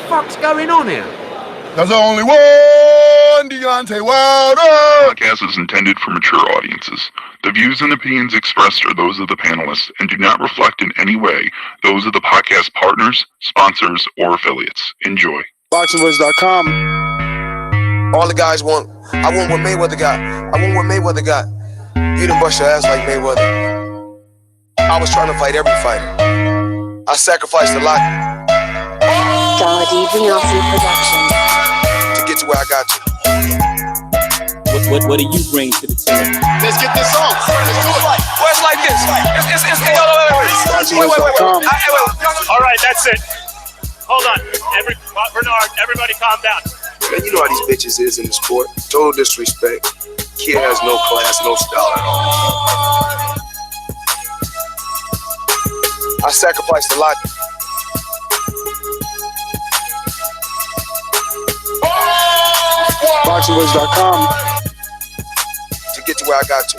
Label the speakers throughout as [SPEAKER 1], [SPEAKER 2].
[SPEAKER 1] fuck's going on here?
[SPEAKER 2] There's only one Deontay Wilder.
[SPEAKER 3] Podcast is intended for mature audiences. The views and opinions expressed are those of the panelists and do not reflect in any way those of the podcast partners, sponsors, or affiliates. Enjoy.
[SPEAKER 4] BoxingVoice.com. All the guys want, I want what Mayweather got. I want what Mayweather got. You didn't bust your ass like Mayweather. I was trying to fight every fighter. I sacrificed a lot.
[SPEAKER 5] Dazn Productions.
[SPEAKER 4] To get to where I got to.
[SPEAKER 6] What do you bring to the table?
[SPEAKER 4] Let's get this on. Let's do it. Well, it's like this. Wait.
[SPEAKER 7] All right, that's it. Hold on. Bernard, everybody calm down.
[SPEAKER 4] Man, you know how these bitches is in the sport. Total disrespect. Kid has no class, no style at all. I sacrificed a lot. BoxingVoice.com. To get to where I got to.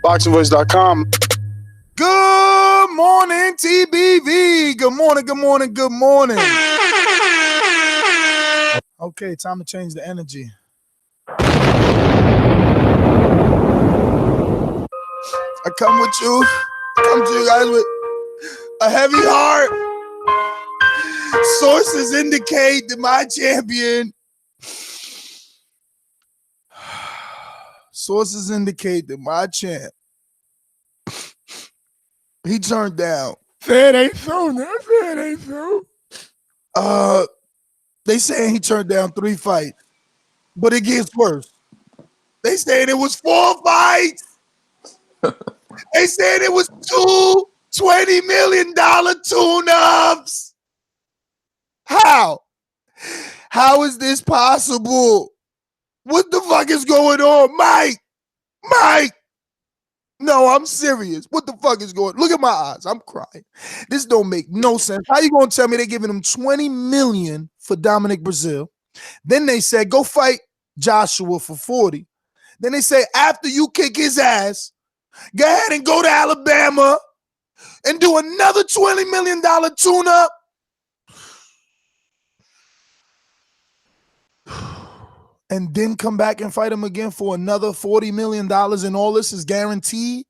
[SPEAKER 4] BoxingVoice.com.
[SPEAKER 2] Good morning, TBV. Good morning. Okay, time to change the energy. I come to you guys with a heavy heart. Sources indicate that my champion. Sources indicate that my champ. He turned down. That ain't so. They saying he turned down 3 fights, but it gets worse. They saying it was 4 fights. They said it was 2 $20 million tune-ups. How? How is this possible? What the fuck is going on? Mike! No, I'm serious. What the fuck is going on? Look at my eyes. I'm crying. This don't make no sense. How you gonna tell me they're giving him $20 million for Dominic Brazil? Then they said, go fight Joshua for 40. Then they say, after you kick his ass, go ahead and go to Alabama and do another $20 million tune-up. And then come back and fight him again for another $40 million, and all this is guaranteed.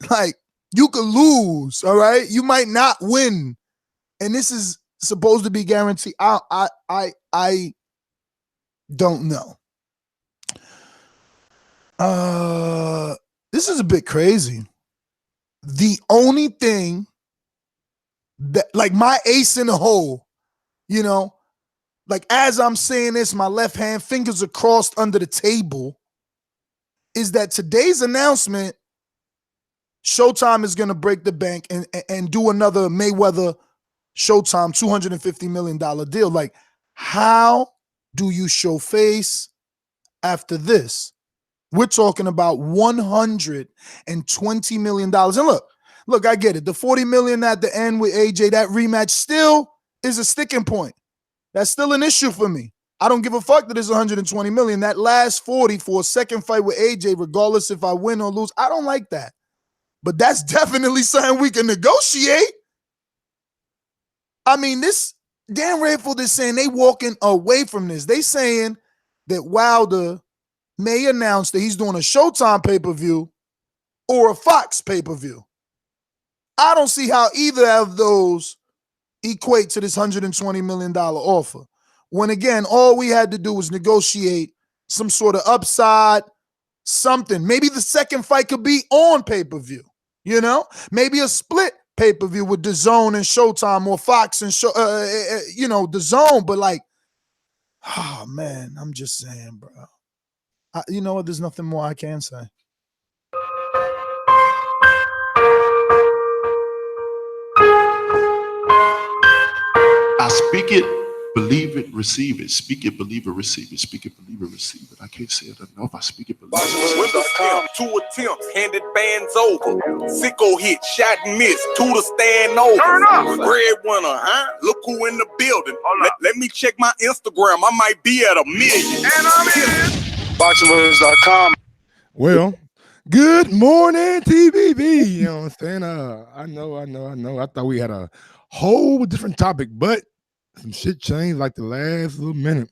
[SPEAKER 2] Like, you could lose, all right? You might not win. And this is supposed to be guaranteed. I don't know. This is a bit crazy. The only thing that, like, my ace in the hole, you know, like, as I'm saying this, my left hand, fingers are crossed under the table, is that today's announcement, Showtime is going to break the bank and do another Mayweather Showtime $250 million deal. Like, how do you show face after this? We're talking about $120 million. And look, I get it. The $40 million at the end with AJ, that rematch still is a sticking point. That's still an issue for me. I don't give a fuck that it's $120 million. That last 40 for a second fight with AJ, regardless if I win or lose, I don't like that. But that's definitely something we can negotiate. I mean, this Dan Rayfield is saying they walking away from this. They saying that Wilder may announce that he's doing a Showtime pay-per-view or a Fox pay-per-view. I don't see how either of those equate to this $120 million offer. When, again, all we had to do was negotiate some sort of upside, something. Maybe the second fight could be on pay-per-view, you know? Maybe a split pay-per-view with Dazn and Showtime, or Fox and, Dazn. But, like, oh, man, I'm just saying, bro. You know what? There's nothing more I can say.
[SPEAKER 8] I speak it, believe it, receive it. Speak it, believe it, receive it. Speak it, believe it, receive it. I can't say it enough. I speak it, believe it.
[SPEAKER 9] Windows down, 2 attempts, handed bands over. Sicko hit, shot and miss, 2 to stand over.
[SPEAKER 7] Turn up.
[SPEAKER 9] Breadwinner, huh? Look who in the building. Let me check my Instagram. I might be at 1 million.
[SPEAKER 7] And I'm in.
[SPEAKER 4] BoxingVoice.com.
[SPEAKER 2] Well,
[SPEAKER 1] Good morning, TBV. You know what I'm saying? I know. I thought we had a whole different topic, but some shit changed like the last little minute.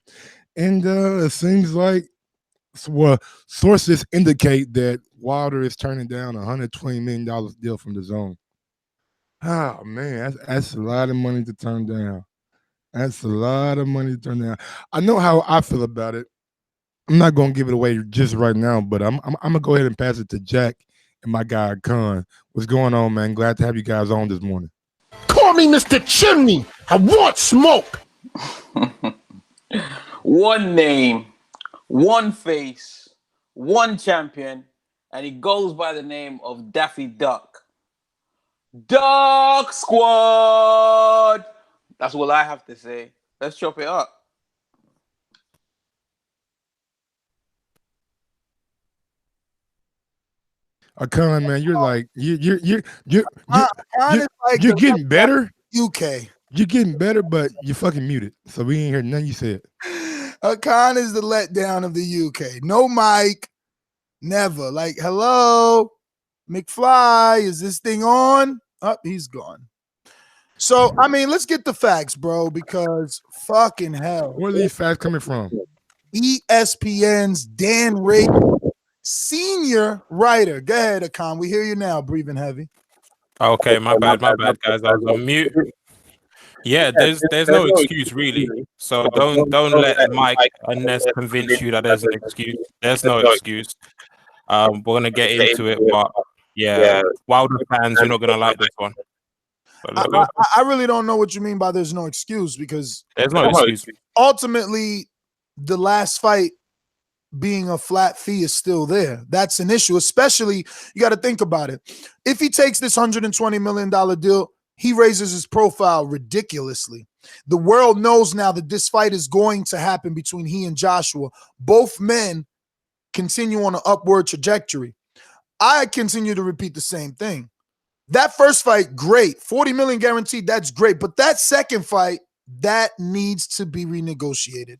[SPEAKER 1] And it seems like sources indicate that Wilder is turning down $120 million deal from the zone. Oh man, that's a lot of money to turn down. That's a lot of money to turn down. I know how I feel about it. I'm not gonna give it away just right now, but I'm gonna go ahead and pass it to Jack and my guy Khan. What's going on, man? Glad to have you guys on this morning.
[SPEAKER 5] Call me Mr. Chimney. I want smoke.
[SPEAKER 6] One name, one face, one champion, and he goes by the name of Daffy Duck. Duck Squad! That's all I have to say. Let's chop it up.
[SPEAKER 1] Khan, man, you're like you're
[SPEAKER 2] like
[SPEAKER 1] getting better.
[SPEAKER 2] UK.
[SPEAKER 1] You're getting better, but you're fucking muted. So we ain't heard nothing you said.
[SPEAKER 2] Khan is the letdown of the UK. No mic, never. Like, hello, McFly, is this thing on? Oh, he's gone. So, I mean, let's get the facts, bro, because fucking hell.
[SPEAKER 1] Where are these facts coming from?
[SPEAKER 2] ESPN's Dan Rader, senior writer. Go ahead, Khan. We hear you now, breathing heavy.
[SPEAKER 10] Okay, my bad, guys. I was on mute. Yeah, there's no excuse really. So don't let Mike and Ness convince you that there's an excuse. There's no excuse. We're gonna get into it, but yeah, Wilder fans, you're not gonna like this one.
[SPEAKER 2] I really don't know what you mean by there's no excuse, because
[SPEAKER 10] there's no excuse.
[SPEAKER 2] Ultimately, the last fight being a flat fee is still there. That's an issue, especially you got to think about it. If he takes this $120 million deal, he raises his profile ridiculously. The world knows now that this fight is going to happen between he and Joshua. Both men continue on an upward trajectory. I continue to repeat the same thing. That first fight, great. 40 million guaranteed, that's great. But that second fight, that needs to be renegotiated.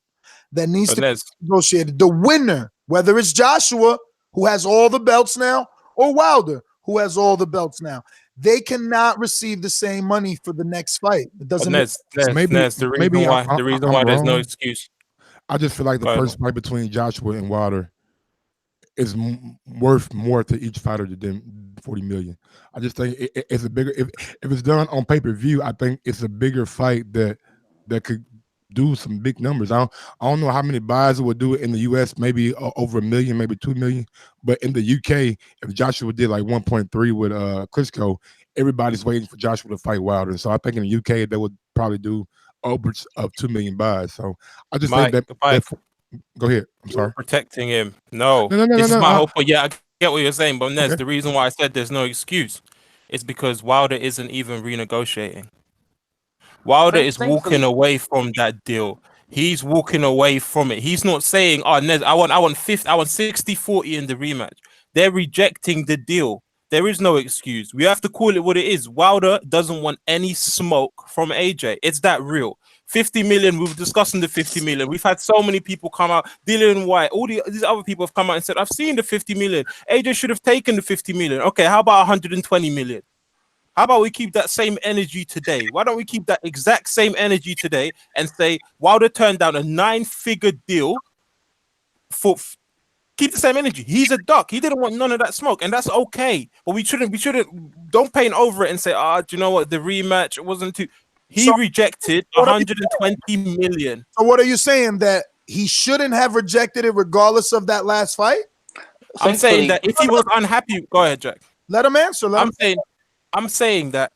[SPEAKER 2] That needs to be negotiated. The winner, whether it's Joshua, who has all the belts now, or Wilder, who has all the belts now, they cannot receive the same money for the next fight. It doesn't make sense.
[SPEAKER 10] The reason why there's no excuse.
[SPEAKER 1] I just feel like the first fight between Joshua and Wilder is worth more to each fighter than 40 million. I just think it's a bigger, if it's done on pay-per-view, I think it's a bigger fight that could do some big numbers. I don't know how many buys it would do it in the US, maybe over 1 million, maybe 2 million. But in the UK, if Joshua did like 1.3 with Klitschko, everybody's waiting for Joshua to fight Wilder. So I think in the UK they would probably do upwards of 2 million buys. So I just think that go ahead. I'm sorry.
[SPEAKER 10] Protecting him. No. This is my whole point. Yeah, I get what you're saying, but Nez, the reason why I said there's no excuse is because Wilder isn't even renegotiating. Wilder is walking away from that deal. He's walking away from it. He's not saying, "Oh, Nez, I want 60-40 in the rematch." They're rejecting the deal. There is no excuse. We have to call it what it is. Wilder doesn't want any smoke from AJ. It's that real. 50 million, we were discussing the 50 million. We've had so many people come out, Dylan White, all these other people have come out and said, I've seen the 50 million. AJ should have taken the 50 million. Okay, how about 120 million? How about we keep that same energy today? Why don't we keep that exact same energy today and say Wilder turned down a 9-figure deal for keep the same energy. He's a duck. He didn't want none of that smoke, and that's okay. But we shouldn't don't paint over it and say, do you know what? The rematch wasn't too. He rejected 120 million.
[SPEAKER 2] So what are you saying? That he shouldn't have rejected it regardless of that last fight?
[SPEAKER 10] I'm saying that if he was unhappy, go ahead, Jack.
[SPEAKER 2] Let him answer.
[SPEAKER 10] I'm saying that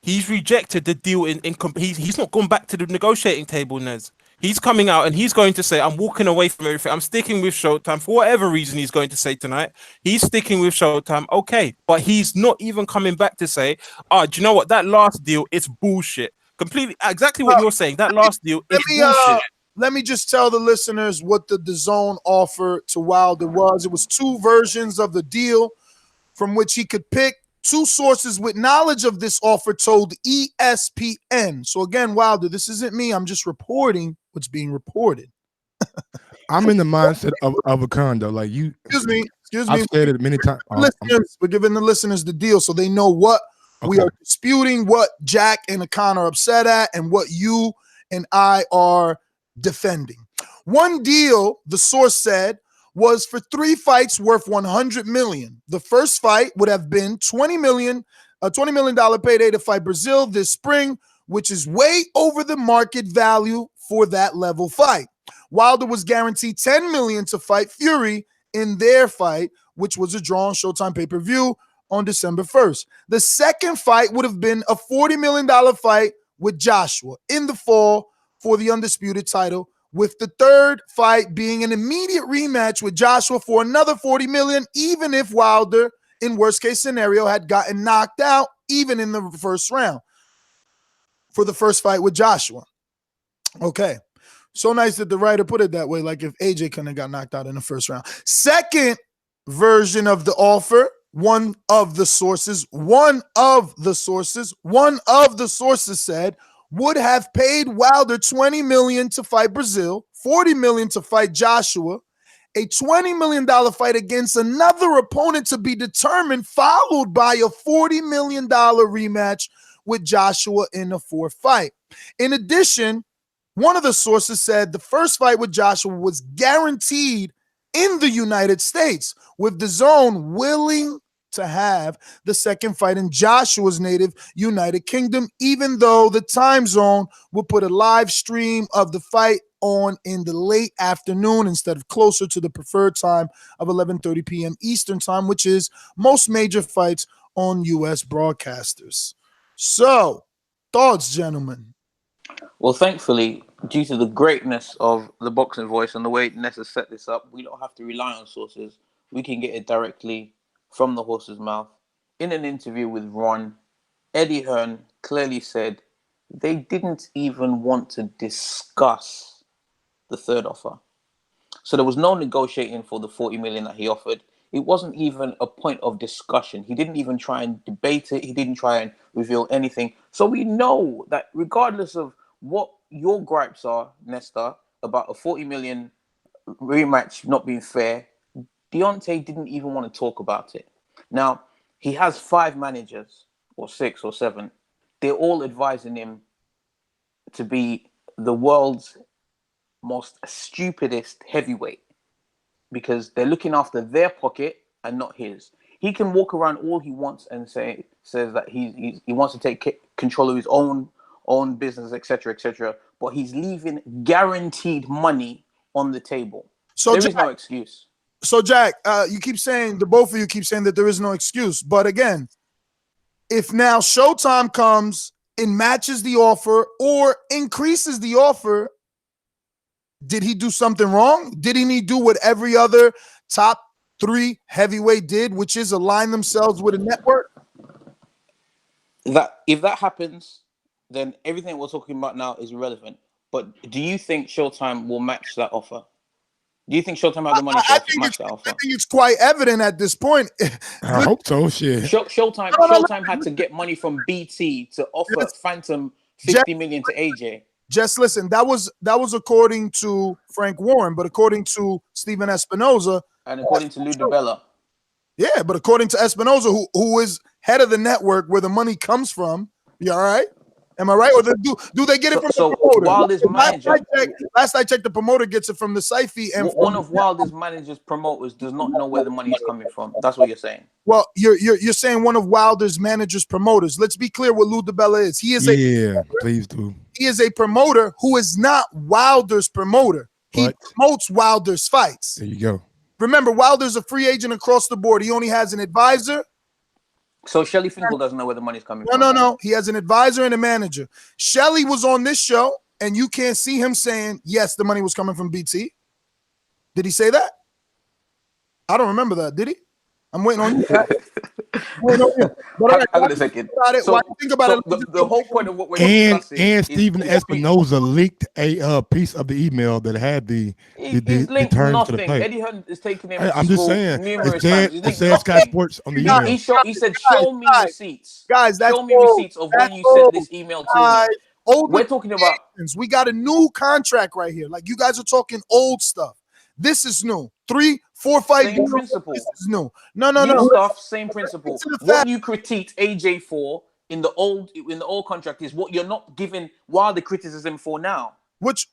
[SPEAKER 10] he's rejected the deal he's not gone back to the negotiating table, Nez. He's coming out and he's going to say, I'm walking away from everything. I'm sticking with Showtime for whatever reason he's going to say tonight. He's sticking with Showtime. Okay. But he's not even coming back to say, do you know what? That last deal, it's bullshit. Completely, exactly what you're saying. That last deal is bullshit.
[SPEAKER 2] Let me just tell the listeners what the DAZN offer to Wilder was. It was 2 versions of the deal from which he could pick. 2 sources with knowledge of this offer told ESPN. So again, Wilder, this isn't me. I'm just reporting what's being reported.
[SPEAKER 1] I'm in the mindset of a condo. Like you.
[SPEAKER 2] Excuse me. Excuse me.
[SPEAKER 1] I've said it many times.
[SPEAKER 2] We're giving the listeners the deal so they know what we are disputing, what Jack and Akan are upset at, and what you and I are defending. One deal, the source said, was for 3 fights worth $100 million. The first fight would have been $20 million payday to fight Brazil this spring, which is way over the market value for that level fight. Wilder was guaranteed $10 million to fight Fury in their fight, which was a draw on Showtime pay-per-view on December 1st. The second fight would have been a $40 million fight with Joshua in the fall for the undisputed title, with the third fight being an immediate rematch with Joshua for another $40 million, even if Wilder, in worst case scenario, had gotten knocked out even in the first round for the first fight with Joshua. Okay. So nice that the writer put it that way, like if AJ couldn't have got knocked out in the first round. Second version of the offer, one of the sources said would have paid Wilder $20 million to fight Brazil, $40 million to fight Joshua, a $20 million fight against another opponent to be determined, followed by a $40 million rematch with Joshua in the fourth fight. In addition, one of the sources said the first fight with Joshua was guaranteed in the United States, with DAZN willing to have the second fight in Joshua's native United Kingdom, even though the time zone would put a live stream of the fight on in the late afternoon instead of closer to the preferred time of 11:30 p.m. Eastern time, which is most major fights on U.S. broadcasters. So, thoughts, gentlemen?
[SPEAKER 6] Well, thankfully, due to the greatness of the Boxing Voice and the way Nessa set this up, we don't have to rely on sources. We can get it directly from the horse's mouth. In an interview with Ron, Eddie Hearn clearly said they didn't even want to discuss the third offer. So there was no negotiating for the $40 million that he offered. It wasn't even a point of discussion. He didn't even try and debate it. He didn't try and reveal anything. So we know that regardless of what your gripes are, Nesta, about a $40 million rematch not being fair, Deontay didn't even want to talk about it. Now, he has 5 managers, or 6 or 7. They're all advising him to be the world's most stupidest heavyweight because they're looking after their pocket and not his. He can walk around all he wants and says that he wants to take control of his own business, etc., but he's leaving guaranteed money on the table. So there is no excuse.
[SPEAKER 2] So, Jack, you keep saying, the both of you keep saying that there is no excuse. But again, if now Showtime comes and matches the offer or increases the offer, did he do something wrong? Didn't he do what every other top 3 heavyweight did, which is align themselves with a network?
[SPEAKER 6] If that happens, then everything we're talking about now is irrelevant. But do you think Showtime will match that offer? Do you think Showtime have the money to match that offer?
[SPEAKER 2] I think it's quite evident at this point.
[SPEAKER 1] I hope so. Shit.
[SPEAKER 6] Showtime had to get money from BT to offer Phantom $50 million to AJ.
[SPEAKER 2] Just listen. That was according to Frank Warren, but according to Steven Espinoza
[SPEAKER 6] and according to Lou DiBella.
[SPEAKER 2] Yeah, but according to Espinoza, who is head of the network where the money comes from, you all right? Am I right? Or do they get it from the promoter?
[SPEAKER 6] Wilder's manager.
[SPEAKER 2] Last I checked, the promoter gets it from the Syfy. And
[SPEAKER 6] one of Wilder's managers, promoters, does not know where the money is coming from. That's what you're saying.
[SPEAKER 2] Well, you're saying one of Wilder's managers, promoters. Let's be clear what Lou DiBella is. He is
[SPEAKER 1] please do.
[SPEAKER 2] He is a promoter who is not Wilder's promoter. He promotes Wilder's fights.
[SPEAKER 1] There you go.
[SPEAKER 2] Remember, Wilder's a free agent across the board. He only has an advisor.
[SPEAKER 6] So Shelly Finkel doesn't know where the money's coming from.
[SPEAKER 2] No. He has an advisor and a manager. Shelly was on this show, and you can't see him saying, yes, the money was coming from BT. Did he say that? I don't remember that. Did he? I'm waiting on you.
[SPEAKER 6] Hang on a second.
[SPEAKER 2] Think about it.
[SPEAKER 6] The whole point of what we're discussing
[SPEAKER 1] and Steven Espinoza leaked a piece of the email that had the terms to the play.
[SPEAKER 6] Eddie Hearn is taking him.
[SPEAKER 1] I'm just saying. It says Sky Sports on the email.
[SPEAKER 6] He said, "Show me receipts,
[SPEAKER 2] guys.
[SPEAKER 6] Show me receipts of when you sent this email to me." We're talking about.
[SPEAKER 2] We got a new contract right here. Like you guys are talking old stuff. This is new. 3, 4 fight.
[SPEAKER 6] Same principle.
[SPEAKER 2] This is new.
[SPEAKER 6] No. Stuff. Same principle. What you critiqued AJ for in the old contract is what you're not giving Wilder criticism for now.
[SPEAKER 2] What?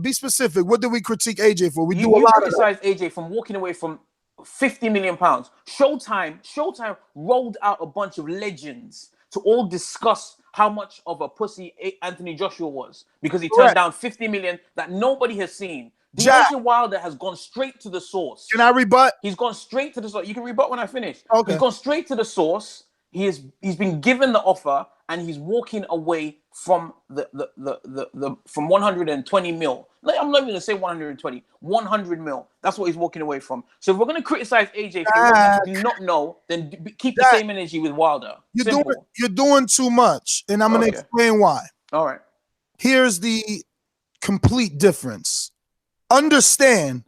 [SPEAKER 2] Be specific. What did we critique AJ for?
[SPEAKER 6] You criticized AJ from walking away from £50 million. Showtime rolled out a bunch of legends to all discuss how much of a pussy Anthony Joshua was because he turned down $50 million that nobody has seen. Deontay Wilder has gone straight to the source.
[SPEAKER 2] Can I rebut?
[SPEAKER 6] He's gone straight to the source. You can rebut when I finish.
[SPEAKER 2] Okay.
[SPEAKER 6] He's gone straight to the source. He's been given the offer and he's walking away from from 120 mil. I'm not even gonna say 120, 100 mil. That's what he's walking away from. So if we're gonna criticize AJ for what you do not know, then keep the same energy with Wilder.
[SPEAKER 2] You're doing too much, and I'm gonna explain why.
[SPEAKER 6] All right.
[SPEAKER 2] Here's the complete difference. Understand,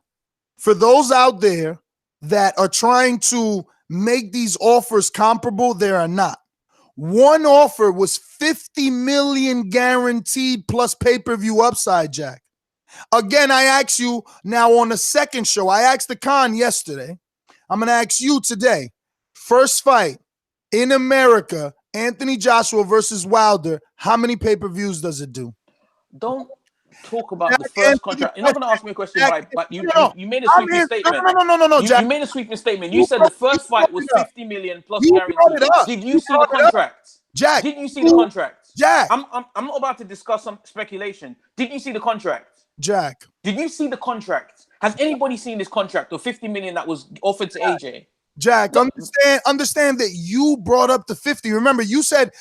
[SPEAKER 2] for those out there that are trying to make these offers comparable, they are not. One offer was 50 million guaranteed plus pay-per-view upside, Jack. Again, I ask you now on the second show, I asked the Khan yesterday. I'm going to ask you today. First fight in America, Anthony Joshua versus Wilder. How many pay-per-views does it do?
[SPEAKER 6] Don't talk about the first contract. You're not going to ask me a question, but you made a sweeping statement.
[SPEAKER 2] No, Jack.
[SPEAKER 6] You made a sweeping statement. You said the first fight was 50 million plus guaranteed. Did you see the contract?
[SPEAKER 2] Jack.
[SPEAKER 6] Did you see the contract?
[SPEAKER 2] Jack.
[SPEAKER 6] I'm not about to discuss some speculation. Did you see the contract?
[SPEAKER 2] Jack.
[SPEAKER 6] Did you see the contract? Has anybody seen this contract of 50 million that was offered to AJ?
[SPEAKER 2] Jack, understand that you brought up the 50. Remember, you said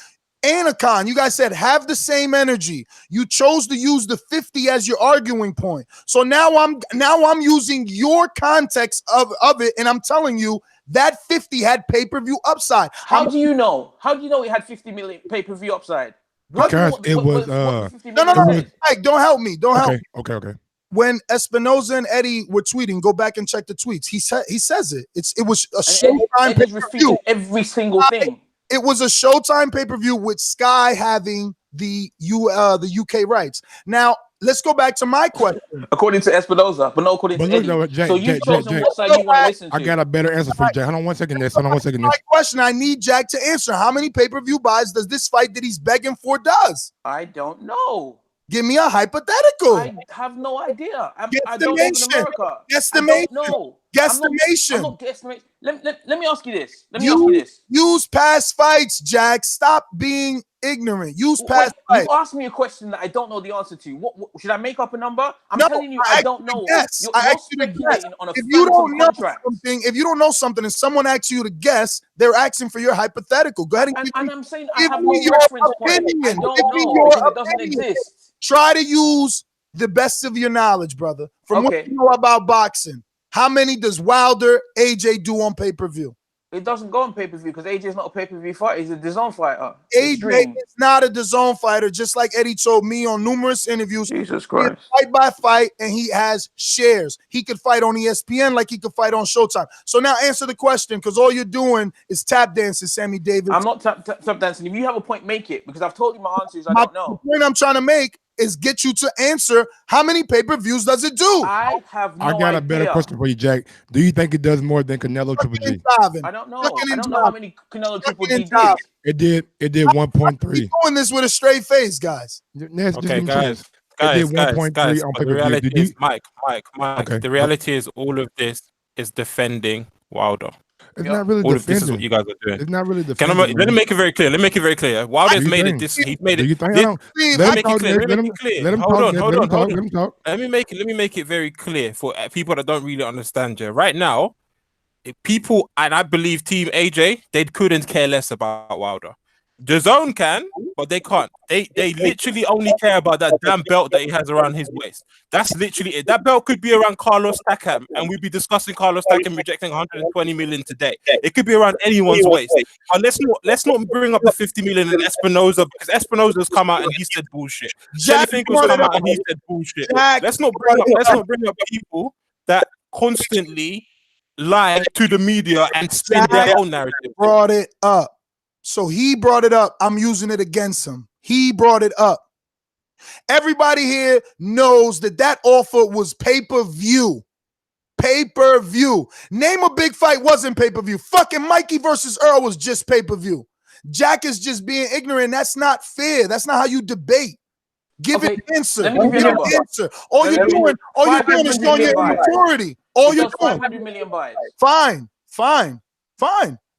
[SPEAKER 2] Anaconda, you guys said have the same energy. You chose to use the 50 as your arguing point. So now I'm using your context of it, and I'm telling you that 50 had pay-per-view upside.
[SPEAKER 6] How do you know? How do you know it had 50 million pay-per-view upside?
[SPEAKER 1] Because it was
[SPEAKER 2] no. Mike, don't help me. Don't help me.
[SPEAKER 1] Okay.
[SPEAKER 2] When Espinoza and Eddie were tweeting, go back and check the tweets. He says it. It was a Showtime pay-per-view.
[SPEAKER 6] Every single thing.
[SPEAKER 2] It was a Showtime pay-per-view with Sky having the UK rights. Now, let's go back to my question.
[SPEAKER 6] According to Espinoza, but no according to Eddie.
[SPEAKER 1] No, Jack,
[SPEAKER 6] so you've chosen what side you want to listen to.
[SPEAKER 1] I got a better answer for you, Jack. Hold on one second.
[SPEAKER 2] My question, I need Jack to answer. How many pay-per-view buys does this fight that he's begging for does?
[SPEAKER 6] I don't know.
[SPEAKER 2] Give me a hypothetical.
[SPEAKER 6] I have no idea. I don't live in America.
[SPEAKER 2] Guesstimation.
[SPEAKER 6] No.
[SPEAKER 2] Guesstimation.
[SPEAKER 6] Let me ask you this.
[SPEAKER 2] Use past fights, Jack. Stop being ignorant. Use past fights.
[SPEAKER 6] You asked me a question that I don't know the answer to. What should I make up a number? I'm telling you, I don't know.
[SPEAKER 2] Guess.
[SPEAKER 6] You're speculating on a phantom contract.
[SPEAKER 2] If you don't know something and someone asks you to guess, they're asking for your hypothetical. Go ahead and
[SPEAKER 6] I'm saying I have no reference point. I don't know because it doesn't exist.
[SPEAKER 2] Try to use the best of your knowledge, brother. From what you know about boxing, how many does Wilder, AJ do on pay-per-view?
[SPEAKER 6] It doesn't go on pay-per-view because AJ is not a pay-per-view fighter. He's a DAZN fighter.
[SPEAKER 2] AJ is not a DAZN fighter, just like Eddie told me on numerous interviews.
[SPEAKER 6] Jesus Christ.
[SPEAKER 2] Fight by fight, and he has shares. He could fight on ESPN like he could fight on Showtime. So now answer the question, because all you're doing is tap dancing, Sammy Davis.
[SPEAKER 6] I'm not tap dancing. If you have a point, make it, because I've told you my answers. I don't know.
[SPEAKER 2] The point I'm trying to make is get you to answer how many pay-per-views does it do?
[SPEAKER 6] I have no idea.
[SPEAKER 1] I got a better question for you, Jack. Do you think it does more than Canelo Triple G?
[SPEAKER 6] I don't know. I don't know how many Canelo Triple G did.
[SPEAKER 1] It did 1.3.
[SPEAKER 2] He's doing this with a straight face, guys.
[SPEAKER 10] Okay, guys.
[SPEAKER 1] The
[SPEAKER 10] reality is, Mike.
[SPEAKER 1] Okay.
[SPEAKER 10] The reality is all of this is defending Wilder.
[SPEAKER 1] It's not really
[SPEAKER 10] all
[SPEAKER 1] defending.
[SPEAKER 10] of this is what you guys are doing.
[SPEAKER 1] It's not really defending.
[SPEAKER 10] Let me make it very clear. Wilder's made it. He's made it. Let me make it very clear for people that don't really understand. Right now, people, and I believe Team AJ, they couldn't care less about Wilder. DAZN can, but they can't. They literally only care about that damn belt that he has around his waist. That's literally it. That belt could be around Carlos Takam, and we'd be discussing Carlos Takam rejecting 120 million today. It could be around anyone's waist. But let's not bring up the 50 million in Espinoza, because Espinoza's come out and he said bullshit. Shelly Finkel's come out and he said bullshit. Let's not bring up people that constantly lie to the media and spin their own narrative.
[SPEAKER 2] Brought it up. So he brought it up. I'm using it against him. He brought it up. Everybody here knows that offer was pay-per-view. pay-per-view. Name a big fight wasn't pay-per-view. Fucking Mikey versus Earl was just pay-per-view. Jack is just being ignorant. That's not fair. That's not how you debate. Give an answer.
[SPEAKER 6] Let me give you a number.
[SPEAKER 2] Answer. All you're doing is showing your immaturity. All you're doing.
[SPEAKER 6] 500 million buys.
[SPEAKER 2] Fine.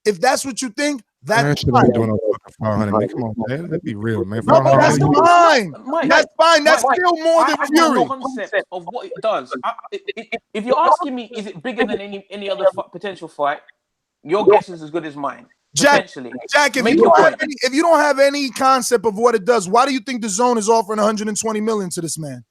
[SPEAKER 2] If that's what you think, that's
[SPEAKER 1] fine. Doing no 500, man. Come on, man. Let's be real, man.
[SPEAKER 2] No, that's fine. That's fine. That's still more than Fury.
[SPEAKER 6] No concept of what it does. If you're asking me, is it bigger than any other potential fight? Your guess is as good as mine.
[SPEAKER 2] Jack, if you don't have any concept of what it does, why do you think DAZN is offering 120 million to this man?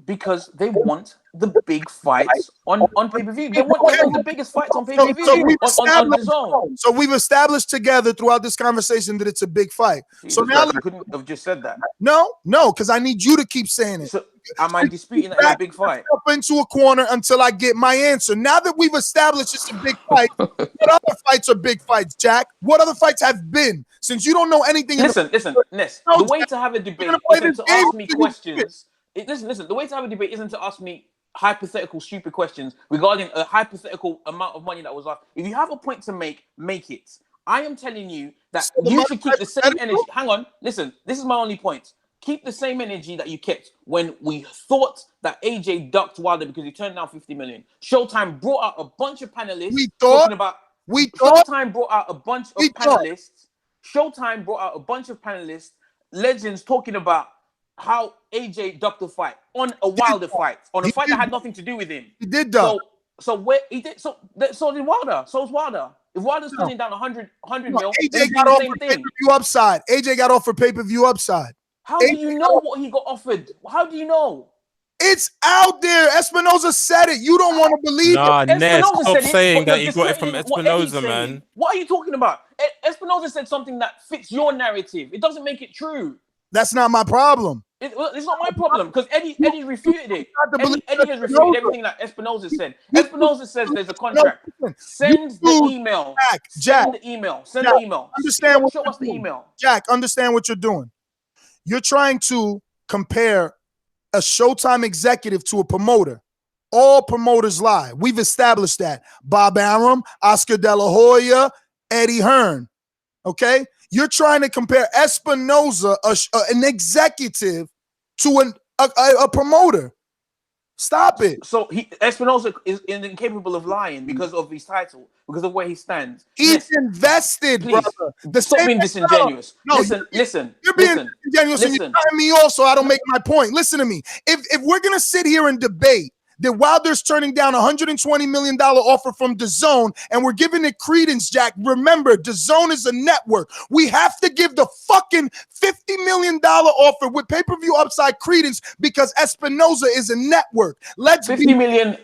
[SPEAKER 6] Because they want the big fights on pay-per-view. They want the biggest fights on pay-per-view on DAZN.
[SPEAKER 2] So we've established together throughout this conversation that it's a big fight. So now
[SPEAKER 6] you couldn't have just said that.
[SPEAKER 2] No, because I need you to keep saying it.
[SPEAKER 6] So am I disputing that it's a big fight?
[SPEAKER 2] Up into a corner until I get my answer. Now that we've established it's a big fight, what other fights are big fights, Jack? What other fights have been? Since you don't know anything.
[SPEAKER 6] Listen, Ness. The way to have a debate isn't to ask me questions. Listen. The way to have a debate isn't to ask me hypothetical, stupid questions regarding a hypothetical amount of money that was asked. If you have a point to make it. I am telling you that you should keep the same energy. Hang on, listen. This is my only point. Keep the same energy that you kept when we thought that AJ ducked Wilder because he turned down 50 million. Showtime brought out a bunch of panelists. Showtime brought out a bunch of panelists. Showtime brought out a bunch of panelists, legends talking about how AJ ducked the fight on a Wilder fight, on a fight that had nothing to do with him.
[SPEAKER 2] He did duck.
[SPEAKER 6] So where he did so did Wilder. So is Wilder. If Wilder's turning down 100 mil,
[SPEAKER 2] AJ got off for pay-per-view upside. AJ got off for pay-per-view upside.
[SPEAKER 6] How do you know what he got offered? How do you know?
[SPEAKER 2] It's out there. Espinoza said it. You don't want to believe it.
[SPEAKER 10] Ness, stop saying that you got it from Espinoza, man.
[SPEAKER 6] What are you talking about? Espinoza said something that fits your narrative. It doesn't make it true.
[SPEAKER 2] That's not my problem.
[SPEAKER 6] It's not my problem because Eddie refuted it. Eddie has refuted everything that Espinoza said. Espinoza says there's a contract. Send the email. Send the email. Show us the email.
[SPEAKER 2] Jack, understand what you're doing. You're trying to compare a Showtime executive to a promoter. All promoters lie. We've established that. Bob Arum, Oscar De La Hoya, Eddie Hearn. Okay? You're trying to compare Espinoza, an executive, to a promoter. Stop it.
[SPEAKER 6] So Espinoza is incapable of lying because of his title, because of where he stands.
[SPEAKER 2] He's invested,
[SPEAKER 6] please,
[SPEAKER 2] brother.
[SPEAKER 6] Stop being disingenuous.
[SPEAKER 2] No,
[SPEAKER 6] listen.
[SPEAKER 2] You're being disingenuous and you're cutting me off so I don't make my point. Listen to me. If we're going to sit here and debate that Wilder's turning down $120 million offer from DAZN, and we're giving it credence, Jack. Remember, DAZN is a network. We have to give the fucking $50 million offer with pay-per-view upside credence because Espinoza is a network.
[SPEAKER 6] $50 million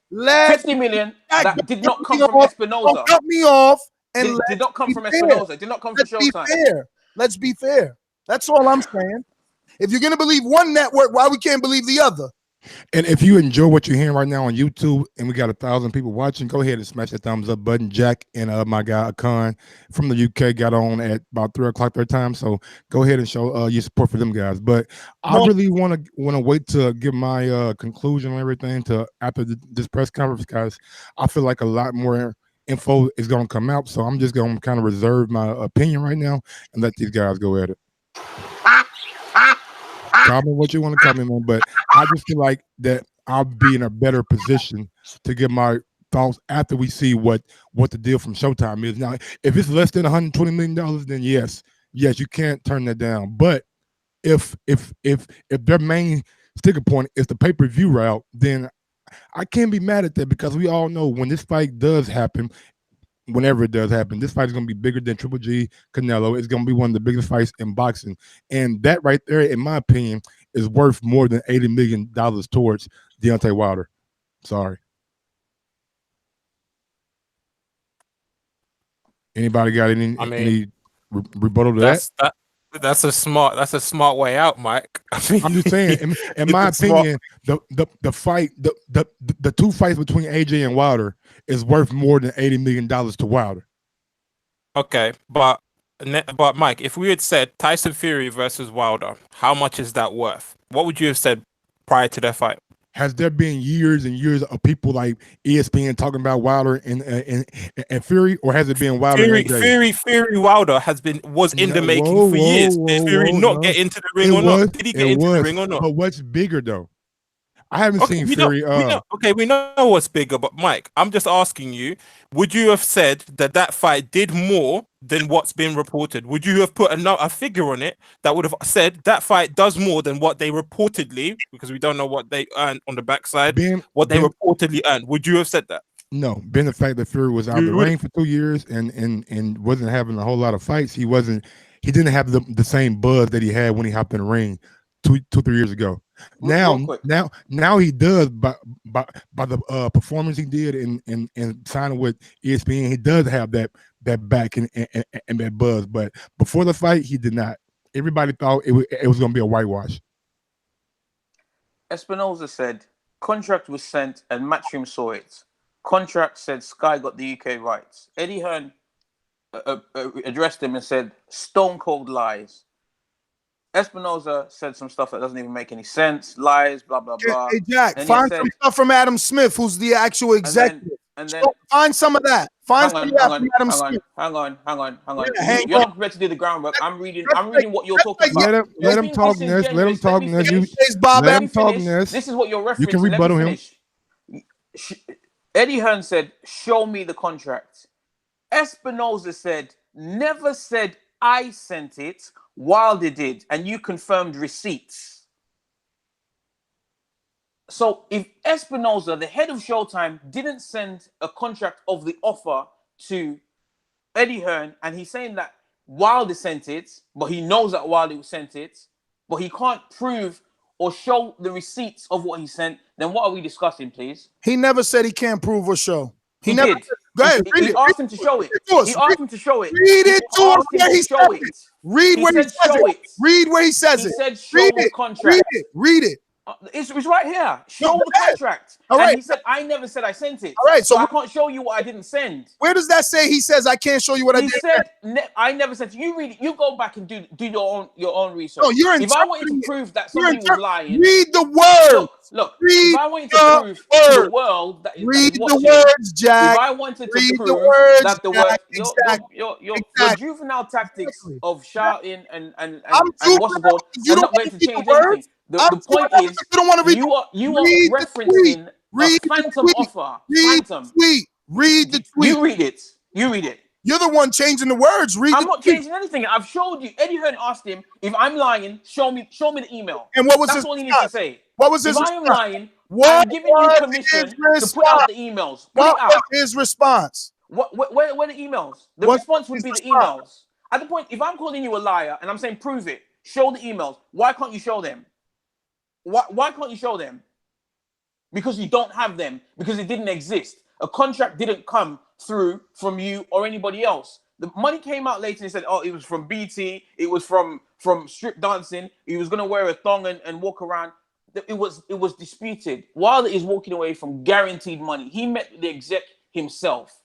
[SPEAKER 6] that did not come from Espinoza.
[SPEAKER 2] Don't cut me off. And
[SPEAKER 6] did not come from Espinoza. Did not come from Showtime.
[SPEAKER 2] Let's be fair. That's all I'm saying. If you're going to believe one network, why we can't believe the other?
[SPEAKER 1] And if you enjoy what you're hearing right now on YouTube and we got 1,000 people watching, go ahead and smash that thumbs up button. Jack and my guy Akan from the UK got on at about 3 o'clock their time, so go ahead and show your support for them guys. But I really want to wait to give my conclusion on everything to after this press conference, guys. I feel like a lot more info is going to come out, so I'm just going to kind of reserve my opinion right now and let these guys go at it. Comment what you want to comment on, but I just feel like that I'll be in a better position to give my thoughts after we see what the deal from Showtime is. Now, if it's less than $120 million, then yes, you can't turn that down. But if their main sticker point is the pay-per-view route, then I can't be mad at that because we all know when this fight does happen, whenever it does happen, this fight is going to be bigger than Triple G Canelo. It's going to be one of the biggest fights in boxing. And that right there, in my opinion, is worth more than $80 million towards Deontay Wilder. Sorry. Anybody got any rebuttal to that?
[SPEAKER 10] That's a smart way out, Mike.
[SPEAKER 1] I'm just saying, in my opinion, the fight, the two fights between AJ and Wilder is worth more than $80 million to Wilder.
[SPEAKER 10] Okay, but Mike, if we had said Tyson Fury versus Wilder, how much is that worth? What would you have said prior to their fight?
[SPEAKER 1] Has there been years and years of people like ESPN talking about Wilder and Fury, or has it been Wilder and AJ?
[SPEAKER 10] Fury Wilder was in the making for years. Did Fury not get into the ring or not? Did he get into the ring or not?
[SPEAKER 1] But what's bigger though? I haven't seen Fury.
[SPEAKER 10] We know what's bigger, but Mike, I'm just asking you: would you have said that fight did more than what's been reported? Would you have put a figure on it that would have said that fight does more than what they reportedly, because we don't know what they earned on the backside, reportedly earned? Would you have said that?
[SPEAKER 1] No, being the fact that Fury was out of the ring for 2 years and wasn't having a whole lot of fights, he didn't have the same buzz that he had when he hopped in the ring 3 years ago. Now he does by the performance he did and signing with ESPN. He does have that back and that buzz, but before the fight, he did not. Everybody thought it was going to be a whitewash.
[SPEAKER 6] Espinosa said contract was sent and Matchroom saw it. Contract said Sky got the UK rights. Eddie Hearn addressed him and said stone cold lies. Espinosa said some stuff that doesn't even make any sense. Lies, blah, blah, blah.
[SPEAKER 2] Hey, Jack, find some stuff from Adam Smith, who's the actual executive. Find some of that. Find some of that from Adam Smith.
[SPEAKER 6] Hang on. You're not prepared to do the groundwork. I'm reading what you're talking about.
[SPEAKER 1] Let him talk, Ness. Let him talk, Ness. Let him talk, Ness.
[SPEAKER 6] This is what you're referencing.
[SPEAKER 1] You can rebuttal him.
[SPEAKER 6] Eddie Hearn said, show me the contract. Espinosa said, never said I sent it. Wilder did, and you confirmed receipts. So if Espinosa, the head of Showtime, didn't send a contract of the offer to Eddie Hearn, and he's saying that Wilder sent it, but he knows that Wilder sent it, but he can't prove or show the receipts of what he sent, then what are we discussing, please?
[SPEAKER 2] He never said he can't prove or show.
[SPEAKER 6] He
[SPEAKER 2] never
[SPEAKER 6] did.
[SPEAKER 2] Go ahead,
[SPEAKER 6] he asked him to show it. He asked him to show it.
[SPEAKER 2] Read it to him where he says it. Read where he says it. Read where he says it.
[SPEAKER 6] He said show the contract.
[SPEAKER 2] Read it.
[SPEAKER 6] It's right here. Show the contract.
[SPEAKER 2] All right.
[SPEAKER 6] And he said, I never said I sent it.
[SPEAKER 2] All right.
[SPEAKER 6] So I can't show you what I didn't send.
[SPEAKER 2] Where does that say he says I can't show you what I didn't send?
[SPEAKER 6] He said, I never sent you. Read it. You go back and do your own research.
[SPEAKER 2] No, you're
[SPEAKER 6] if I wanted to prove that somebody was lying.
[SPEAKER 2] Read the word.
[SPEAKER 6] Look.
[SPEAKER 2] Read
[SPEAKER 6] if I wanted to prove to the world that
[SPEAKER 2] read the words, Jack.
[SPEAKER 6] If I wanted to prove that the word, your juvenile tactics of shouting and what's the called, are not going to change anything. The point is, you are referencing a phantom offer. Phantom.
[SPEAKER 2] Read the tweet.
[SPEAKER 6] You read it.
[SPEAKER 2] You're the one changing the words.
[SPEAKER 6] I'm not changing anything. I've showed you. Eddie Hearn asked him, if I'm lying, show me the email.
[SPEAKER 2] And what was
[SPEAKER 6] That's all he needs to say.
[SPEAKER 2] What was his
[SPEAKER 6] response? If I am lying, I'm giving you permission to put out the emails.
[SPEAKER 2] What was his response?
[SPEAKER 6] Where are the emails? The response would be the emails. At the point, if I'm calling you a liar and I'm saying prove it, show the emails. Why can't you show them? Why can't you show them? Because you don't have them. Because it didn't exist. A contract didn't come through from you or anybody else. The money came out later and said, oh, it was from BT. It was from strip dancing. He was going to wear a thong and walk around. It was disputed. Wilder is walking away from guaranteed money. He met the exec himself.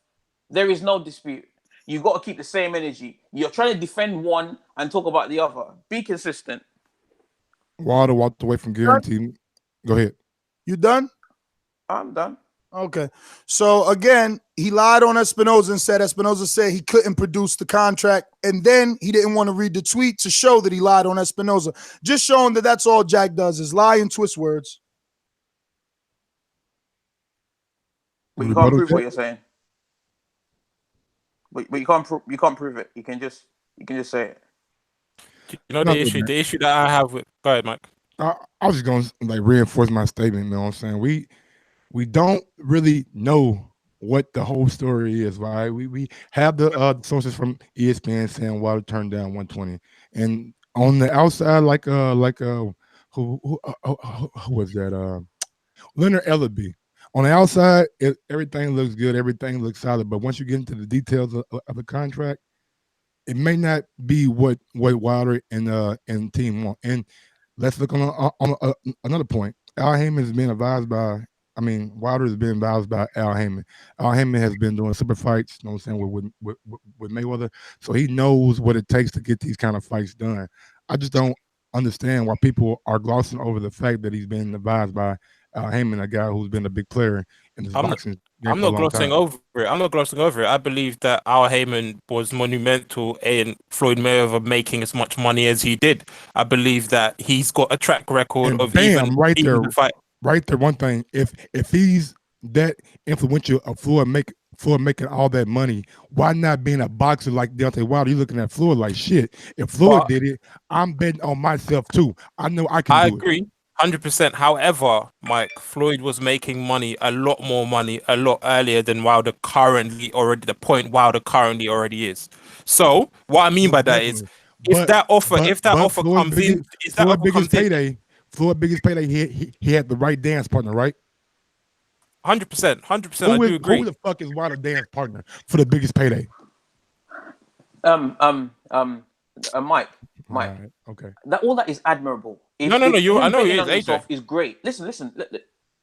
[SPEAKER 6] There is no dispute. You got to keep the same energy. You're trying to defend one and talk about the other. Be consistent.
[SPEAKER 1] Wilder walked away from guaranteed. Go ahead.
[SPEAKER 2] You done?
[SPEAKER 6] I'm done.
[SPEAKER 2] Okay. So again, he lied on Espinosa and said Espinosa said he couldn't produce the contract. And then he didn't want to read the tweet to show that he lied on Espinosa. Just showing that that's all Jack does is lie and twist words.
[SPEAKER 6] But you can't prove what you're saying. But you can't prove it. You can just say it.
[SPEAKER 10] You know the issue that I have with. Go ahead, Mike.
[SPEAKER 1] I was just gonna reinforce my statement. You know what I'm saying? We don't really know what the whole story is, right? We have the sources from ESPN saying Wilder turned down 120, and on the outside, who was that? Leonard Ellerby. On the outside, everything looks good, everything looks solid, but once you get into the details of the contract, it may not be what Wilder and team want. And let's look on another point. Al Haymon has been advised by. Wilder has been advised by Al Haymon. Al Haymon has been doing super fights, you know what I'm saying, with Mayweather. So he knows what it takes to get these kind of fights done. I just don't understand why people are glossing over the fact that he's been advised by Haymon, a guy who's been a big player in this boxing game
[SPEAKER 10] I'm
[SPEAKER 1] for a
[SPEAKER 10] not
[SPEAKER 1] long
[SPEAKER 10] glossing
[SPEAKER 1] time.
[SPEAKER 10] over it. I'm not glossing over it. I believe that Al Haymon was monumental in Floyd Mayweather making as much money as he did. I believe that he's got a track record
[SPEAKER 1] And
[SPEAKER 10] of
[SPEAKER 1] bam, right there,
[SPEAKER 10] the fight.
[SPEAKER 1] right there. One thing, if he's that influential of Floyd making all that money, why not being a boxer like Deontay Wilder? You looking at Floyd like shit. If Floyd did it, I'm betting on myself too. I know I can do it.
[SPEAKER 10] Agree. 100%. However, Mike, Floyd was making money, a lot more money, a lot earlier than Wilder currently already, the point Wilder currently already is. So what I mean by that is, if that offer
[SPEAKER 1] Floyd
[SPEAKER 10] comes in, if that offer comes in,
[SPEAKER 1] Floyd biggest payday, he had the right dance partner, right?
[SPEAKER 10] 100%, 100%. I do agree.
[SPEAKER 1] Who the fuck is Wilder dance partner for the biggest payday?
[SPEAKER 6] Mike.
[SPEAKER 1] Right, okay.
[SPEAKER 6] All that is admirable.
[SPEAKER 10] No. I know he is.
[SPEAKER 6] Himself is great. Listen.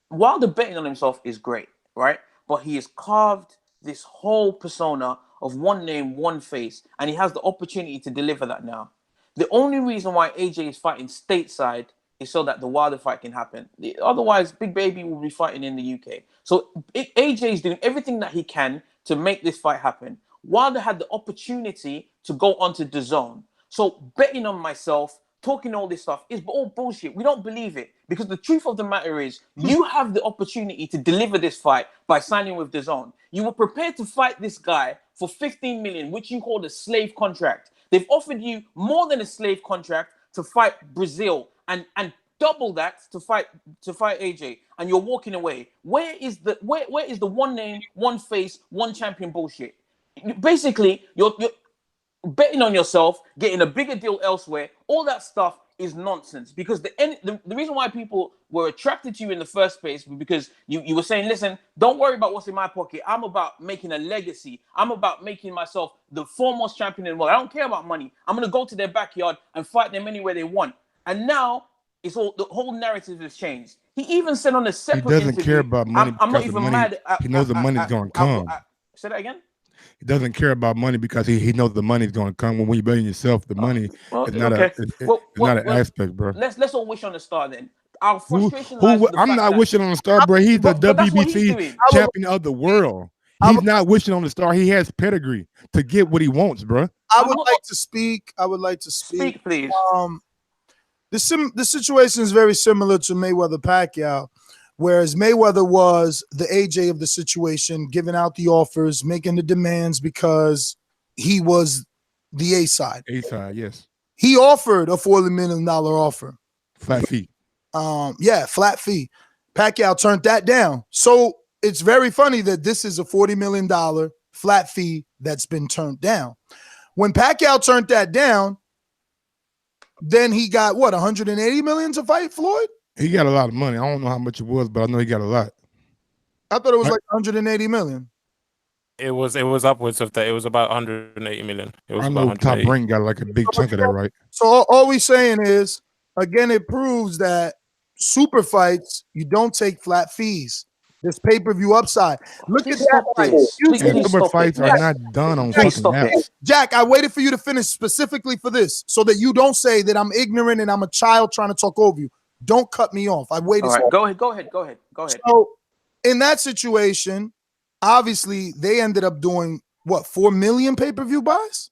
[SPEAKER 6] Wilder betting on himself is great, right? But he has carved this whole persona of one name, one face, and he has the opportunity to deliver that now. The only reason why AJ is fighting stateside is so that the Wilder fight can happen. Otherwise, Big Baby will be fighting in the UK. So AJ is doing everything that he can to make this fight happen. Wilder had the opportunity to go onto DAZN. So betting on myself, talking all this stuff is all bullshit. We don't believe it because the truth of the matter is you have the opportunity to deliver this fight by signing with DAZN. You were prepared to fight this guy for 15 million, which you called a slave contract. They've offered you more than a slave contract to fight Brazil and double that to fight AJ, and you're walking away. Where is the one name, one face, one champion bullshit? Basically, you're betting on yourself, getting a bigger deal elsewhere. All that stuff is nonsense because the reason why people were attracted to you in the first place was because you were saying, listen, don't worry about what's in my pocket. I'm about making a legacy. I'm about making myself the foremost champion in the world. I don't care about money. I'm going to go to their backyard and fight them anywhere they want. And now the whole narrative has changed. He even said on a separate interview,
[SPEAKER 1] he doesn't care about money.
[SPEAKER 6] I'm not even mad
[SPEAKER 1] he knows the money's going to come.
[SPEAKER 6] Say that again?
[SPEAKER 1] He doesn't care about money because he knows the money's going to come. When you bet on yourself, the money is not an aspect, bro.
[SPEAKER 6] Let's all wish on the star then. Our frustration
[SPEAKER 1] I'm not wishing on the star, bro. He's the WBC champion of the world. He's not wishing on the star. He has pedigree to get what he wants, bro.
[SPEAKER 2] I would like to speak.
[SPEAKER 6] Speak, please.
[SPEAKER 2] The situation is very similar to Mayweather-Pacquiao, whereas Mayweather was the AJ of the situation, giving out the offers, making the demands because he was the A side.
[SPEAKER 1] A side, yes.
[SPEAKER 2] He offered a $40 million offer.
[SPEAKER 1] Flat fee.
[SPEAKER 2] Flat fee. Pacquiao turned that down. So it's very funny that this is a $40 million flat fee that's been turned down. When Pacquiao turned that down, then he got what, 180 million to fight Floyd?
[SPEAKER 1] He got a lot of money. I don't know how much it was, but I know he got a lot.
[SPEAKER 2] I thought it was like 180 million.
[SPEAKER 10] It was upwards of that. It was about 180 million. It was
[SPEAKER 1] I know Top Rank got like a big chunk of that, right?
[SPEAKER 2] So all we saying is, again, it proves that super fights, you don't take flat fees. There's pay-per-view upside. Look at that.
[SPEAKER 1] Super fights are not done on fucking apps.
[SPEAKER 2] Jack, I waited for you to finish specifically for this so that you don't say that I'm ignorant and I'm a child trying to talk over you. Don't cut me off. I waited.
[SPEAKER 6] All right, go ahead.
[SPEAKER 2] So in that situation, obviously they ended up doing what, 4 million pay-per-view buys?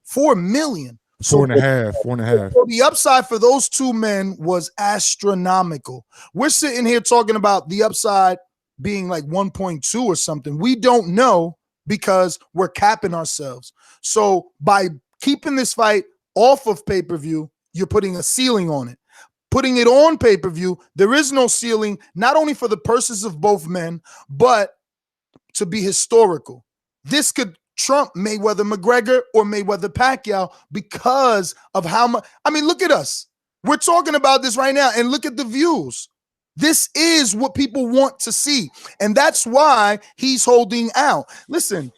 [SPEAKER 2] 4 million.
[SPEAKER 1] Four and a half.
[SPEAKER 2] So the upside for those two men was astronomical. We're sitting here talking about the upside being like 1.2 or something. We don't know because we're capping ourselves. So by keeping this fight off of pay-per-view, you're putting a ceiling on it. Putting it on pay-per-view, there is no ceiling, not only for the purses of both men, but to be historical. This could trump Mayweather McGregor or Mayweather Pacquiao because of how much. I mean, look at us. We're talking about this right now and look at the views. This is what people want to see. And that's why he's holding out. Listen,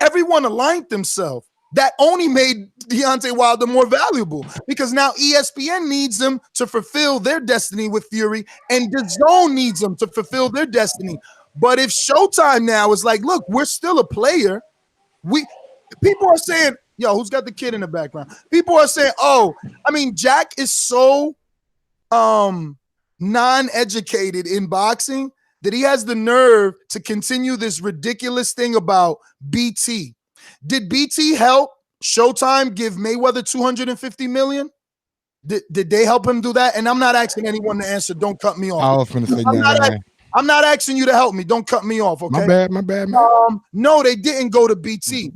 [SPEAKER 2] everyone aligned themselves. That only made Deontay Wilder more valuable because now ESPN needs them to fulfill their destiny with Fury and DAZN needs them to fulfill their destiny. But if Showtime now is like, look, we're still a player. People are saying, yo, who's got the kid in the background? People are saying, Jack is so non-educated in boxing that he has the nerve to continue this ridiculous thing about BT. Did BT help Showtime give Mayweather $250 million? Did they help him do that? And I'm not asking anyone to answer. Don't cut me off.
[SPEAKER 1] I was gonna say nah.
[SPEAKER 2] I'm not asking you to help me. Don't cut me off, okay?
[SPEAKER 1] My bad, man.
[SPEAKER 2] No, they didn't go to BT.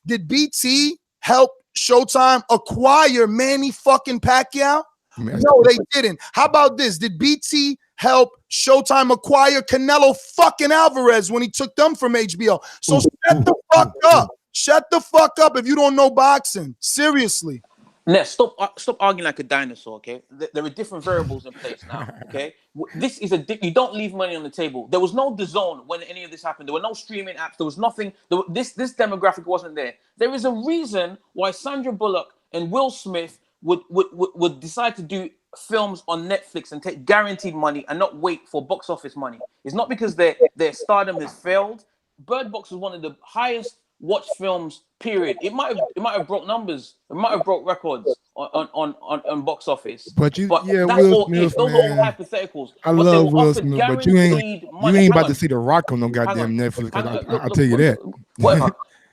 [SPEAKER 2] Did BT help Showtime acquire Manny fucking Pacquiao? No, they didn't. How about this? Did BT help Showtime acquire Canelo fucking Alvarez when he took them from HBO? So shut the fuck up. Shut the fuck up if you don't know boxing. Seriously.
[SPEAKER 6] Ness, stop arguing like a dinosaur, okay? There are different variables in place now, okay? This is you don't leave money on the table. There was no DAZN when any of this happened. There were no streaming apps. There was nothing. This demographic wasn't there. There is a reason why Sandra Bullock and Will Smith would decide to do films on Netflix and take guaranteed money and not wait for box office money. It's not because their stardom has failed. Bird Box was one of the highest watch films, period. It might have broke numbers. It might have broke records on box office.
[SPEAKER 1] But
[SPEAKER 6] that's
[SPEAKER 1] Will
[SPEAKER 6] all.
[SPEAKER 1] Smith,
[SPEAKER 6] Those are all hypotheticals.
[SPEAKER 1] I love Will Smith, but you ain't about to see The Rock on no goddamn Netflix. I'll tell you that.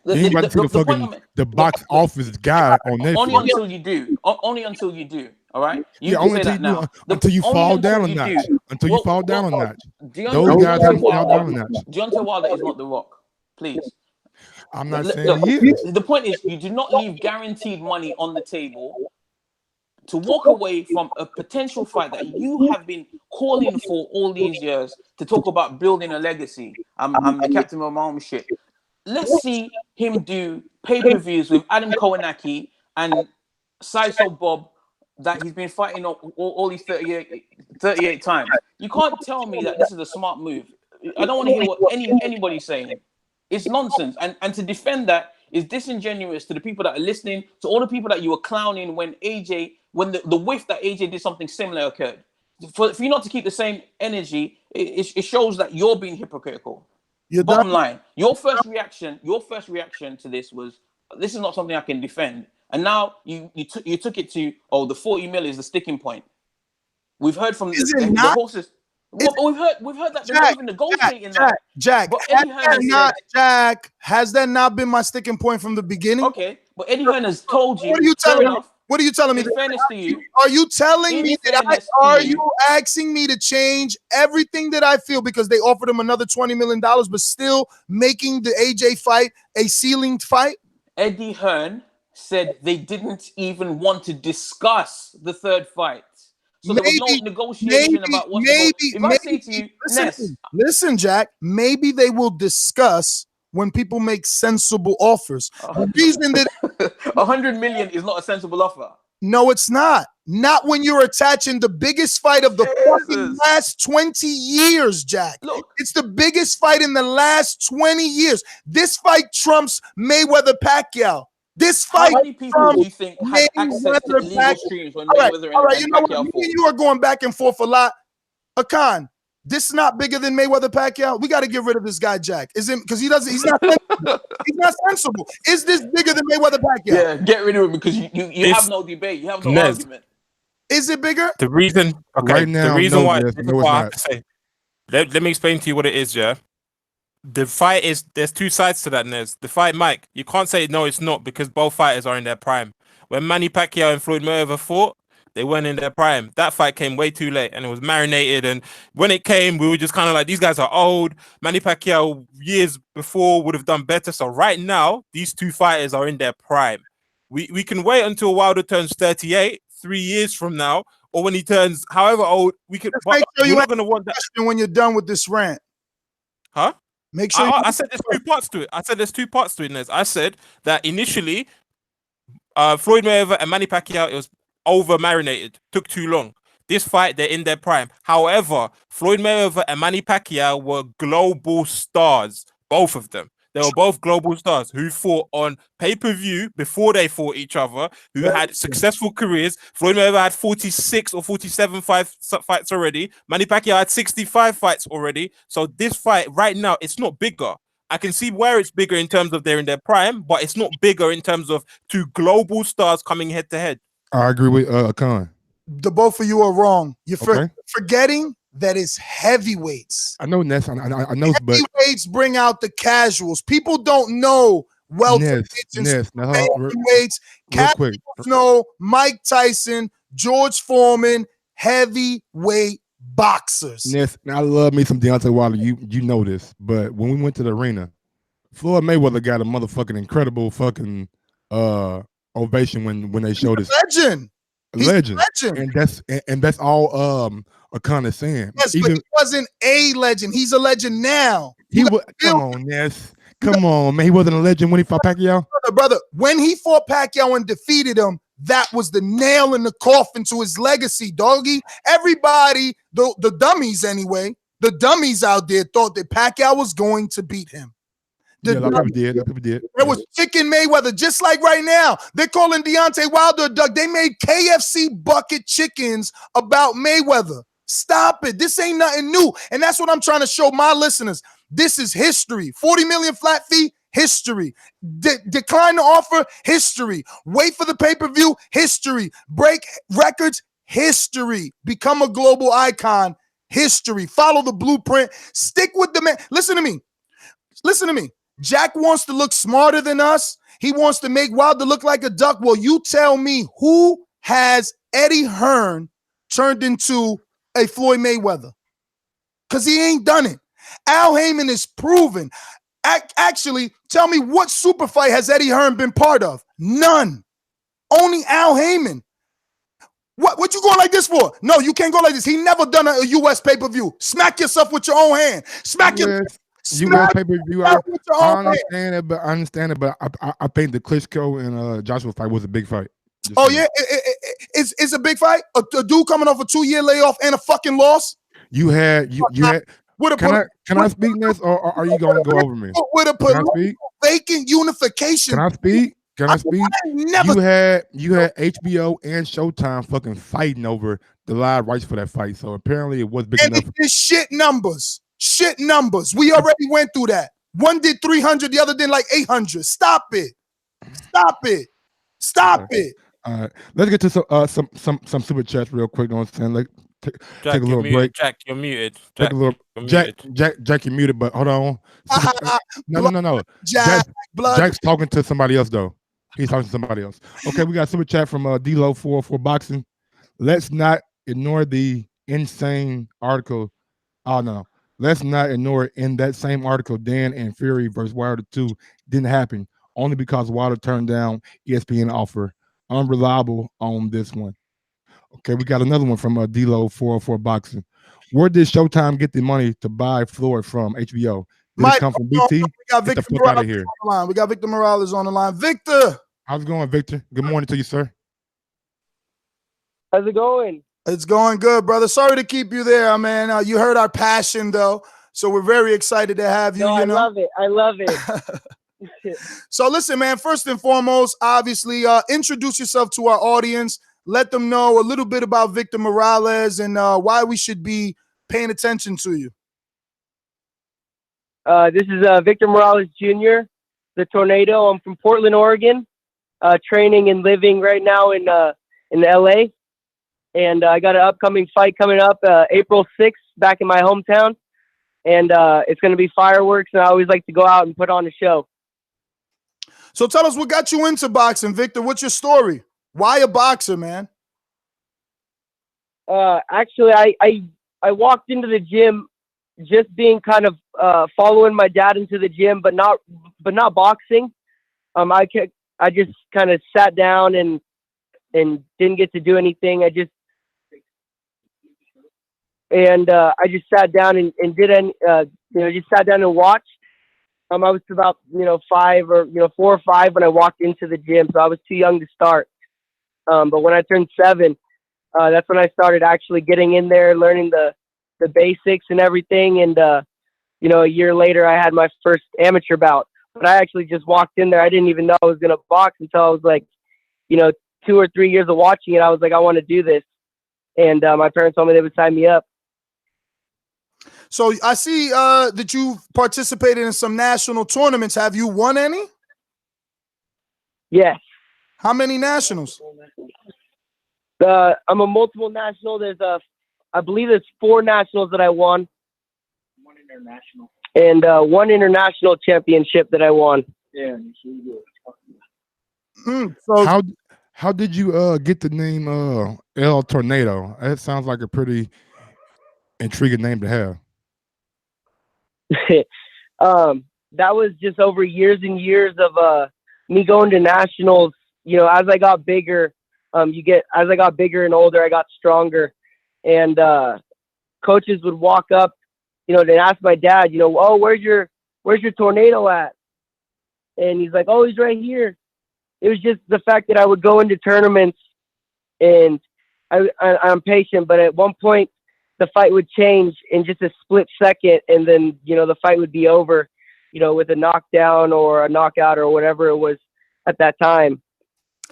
[SPEAKER 1] You ain't about to see the fucking box office guy on Netflix.
[SPEAKER 6] Only until you do. Only until you do. All right.
[SPEAKER 1] Only until you fall down a notch. Until you fall down a notch. Those guys have to fall down a notch.
[SPEAKER 6] Deontay Wilder is not The Rock. Please.
[SPEAKER 1] I'm not saying he is.
[SPEAKER 6] The point is, you do not leave guaranteed money on the table to walk away from a potential fight that you have been calling for all these years to talk about building a legacy. I'm the captain of my own shit. Let's see him do pay-per-views with Adam Kownacki and Saiso Bob that he's been fighting all these 38 times. You can't tell me that this is a smart move. I don't want to hear what anybody's saying. It's nonsense. And to defend that is disingenuous to the people that are listening, to all the people that you were clowning when the whiff that AJ did something similar occurred. For you not to keep the same energy, it shows that you're being hypocritical. Bottom line, your first reaction to this was, this is not something I can defend. And now you took it to, the 40 mil is the sticking point. We've heard from the horses. We've heard that they're not even negotiating that.
[SPEAKER 2] Jack, has that not been my sticking point from the beginning?
[SPEAKER 6] Okay, but Eddie Hearn has told you.
[SPEAKER 2] What are you telling me? What are you telling me?
[SPEAKER 6] In fairness to you,
[SPEAKER 2] are you telling me that are you asking me to change everything that I feel because they offered him another $20 million, but still making the AJ fight a ceiling fight?
[SPEAKER 6] Eddie Hearn said they didn't even want to discuss the third fight. So there was no negotiation about what to go. If I say to you,
[SPEAKER 2] listen, Jack, maybe they will discuss when people make sensible offers. The reason that
[SPEAKER 6] $100 million is not a sensible offer.
[SPEAKER 2] No, it's not. Not when you're attaching the biggest fight of the fucking last 20 years, Jack.
[SPEAKER 6] Look,
[SPEAKER 2] it's the biggest fight in the last 20 years. This fight trumps Mayweather Pacquiao. This fight.
[SPEAKER 6] How many people do you think had access to illegal streams when Mayweather and Pacquiao fought?
[SPEAKER 2] You are going back and forth a lot. Akan, this is not bigger than Mayweather Pacquiao. We got to get rid of this guy, Jack. Is it because he's not sensible. He's not sensible. Is this bigger than Mayweather Pacquiao?
[SPEAKER 6] Yeah, get rid of it because you have no debate. You have no argument.
[SPEAKER 2] Is it bigger?
[SPEAKER 10] The reason,
[SPEAKER 1] right now,
[SPEAKER 10] the reason why
[SPEAKER 1] I
[SPEAKER 10] have to say, let me explain to you what it is, yeah. The fight is, there's two sides to that, Nez. The fight, Mike, you can't say no, it's not, because both fighters are in their prime. When Manny Pacquiao and Floyd Mayweather fought, they weren't in their prime. That fight came way too late and it was marinated. And when it came, we were just kind of like, these guys are old. Manny Pacquiao years before would have done better. So right now, these two fighters are in their prime. We can wait until Wilder turns 38, 3 years from now, or when he turns however old, we can.
[SPEAKER 2] Make sure you're
[SPEAKER 10] not going to want that
[SPEAKER 2] when you're done with this rant.
[SPEAKER 10] Huh?
[SPEAKER 2] Make sure
[SPEAKER 10] I said there's two parts to it. Nez. I said that initially, Floyd Mayweather and Manny Pacquiao, it was over marinated, took too long. This fight, they're in their prime. However, Floyd Mayweather and Manny Pacquiao were global stars, both of them. They were both global stars who fought on pay-per-view before they fought each other, who had successful careers. Floyd Mayweather had 46 or 47 fights already. Manny Pacquiao had 65 fights already. So this fight right now, it's not bigger. I can see where it's bigger in terms of they're in their prime, but it's not bigger in terms of two global stars coming head to head.
[SPEAKER 1] I agree with Khan.
[SPEAKER 2] The both of you are wrong. forgetting that it's heavyweights.
[SPEAKER 1] I know Ness. I know, but
[SPEAKER 2] heavyweights bring out the casuals. People don't know welterweights and weights. Casuals know Mike Tyson, George Foreman, heavyweight boxers.
[SPEAKER 1] Ness, I love me some Deontay Wilder. You know this, but when we went to the arena, Floyd Mayweather got a motherfucking incredible fucking ovation when they showed his
[SPEAKER 2] legend.
[SPEAKER 1] Legend. And that's all a kind of saying.
[SPEAKER 2] Yes, but he wasn't a legend. He's a legend now.
[SPEAKER 1] He was come on, Ness. Come on, man. He wasn't a legend when he fought Pacquiao.
[SPEAKER 2] Brother, when he fought Pacquiao and defeated him, that was the nail in the coffin to his legacy, doggy. Everybody, the dummies anyway, the dummies out there thought that Pacquiao was going to beat him.
[SPEAKER 1] A lot of people did.
[SPEAKER 2] It was chicken Mayweather, just like right now. They're calling Deontay Wilder a duck. They made KFC bucket chickens about Mayweather. Stop it. This ain't nothing new. And that's what I'm trying to show my listeners. This is history. 40 million flat fee, history. Decline the offer, history. Wait for the pay-per-view, history. Break records, history. Become a global icon, history. Follow the blueprint. Stick with the man. Listen to me. Jack wants to look smarter than us. He wants to make Wilder look like a duck. Well, you tell me, who has Eddie Hearn turned into a Floyd Mayweather? Because he ain't done it. Al Haymon is proven. Actually, tell me, what super fight has Eddie Hearn been part of? None. Only Al Haymon. What you going like this for? No, you can't go like this. He never done a U.S. pay-per-view. Smack yourself with your own hand. Smack your
[SPEAKER 1] U.S. pay-per-view. I understand it, but I think the Klitschko and Joshua fight was a big fight.
[SPEAKER 2] It's a big fight. A dude coming off a 2-year layoff and a fucking loss.
[SPEAKER 1] You had. Can I speak this, or are you gonna go over me?
[SPEAKER 2] With a vacant unification.
[SPEAKER 1] Can I speak? You had HBO and Showtime fucking fighting over the live rights for that fight. So apparently it was big enough.
[SPEAKER 2] It's shit numbers. We already went through that. One did 300, the other did like 800. Stop it.
[SPEAKER 1] All right. Let's get to some super chats real quick. Don't understand. Like take a little break.
[SPEAKER 10] Jack, you're muted.
[SPEAKER 1] Jack, you're muted. But hold on. No. Jack's talking to somebody else though. He's talking to somebody else. Okay, we got super chat from D-Lo 404 Boxing. Let's not ignore the insane article. Oh no. Let's not ignore it. In that same article, Dan and Fury versus Wilder 2 didn't happen only because Wilder turned down ESPN offer. Unreliable on this one. Okay, we got another one from D-Lo 404 Boxing. Where did Showtime get the money to buy Floyd from HBO? Did it come from BT?
[SPEAKER 2] We got Victor Morales on the line. We got Victor Morales on the line. Victor!
[SPEAKER 1] How's it going, Victor? Good morning to you, sir.
[SPEAKER 11] How's it going?
[SPEAKER 2] It's going good, brother. Sorry to keep you there, man. You heard our passion, though, so we're very excited to have you.
[SPEAKER 11] I love it.
[SPEAKER 2] So listen, man, first and foremost, obviously, introduce yourself to our audience. Let them know a little bit about Victor Morales and why we should be paying attention to you.
[SPEAKER 11] This is Victor Morales Jr., the Tornado. I'm from Portland, Oregon, training and living right now in LA. And I got an upcoming fight coming up April 6th back in my hometown. And it's going to be fireworks. And I always like to go out and put on a show.
[SPEAKER 2] So tell us what got you into boxing, Victor. What's your story? Why a boxer, man?
[SPEAKER 11] Actually, I walked into the gym just being kind of following my dad into the gym, but not boxing. I just kind of sat down and didn't get to do anything. I just sat down and just sat down and watched. I was about 5 or 4 or 5 when I walked into the gym, so I was too young to start. But when I turned 7, that's when I started actually getting in there, learning the basics and everything. And a year later, I had my first amateur bout. But I actually just walked in there. I didn't even know I was gonna box until I was like, 2 or 3 years of watching it. I was like, I want to do this. And my parents told me they would sign me up.
[SPEAKER 2] So I see that you've participated in some national tournaments. Have you won any?
[SPEAKER 11] Yes.
[SPEAKER 2] How many nationals?
[SPEAKER 11] I'm a multiple national. There's I believe it's 4 nationals that I won. 1 international. And 1 international championship that I won. Yeah.
[SPEAKER 2] So
[SPEAKER 1] how did you get the name El Tornado? That sounds like a pretty intriguing name to have.
[SPEAKER 11] That was just over years and years of me going to nationals. You know, as I got bigger, as I got bigger and older, I got stronger, and coaches would walk up, you know, they'd ask my dad, you know, oh, where's your tornado at? And he's like, oh, he's right here. It was just the fact that I would go into tournaments, and I'm patient, but at one point the fight would change in just a split second, and then, you know, the fight would be over, you know, with a knockdown or a knockout or whatever it was at that time.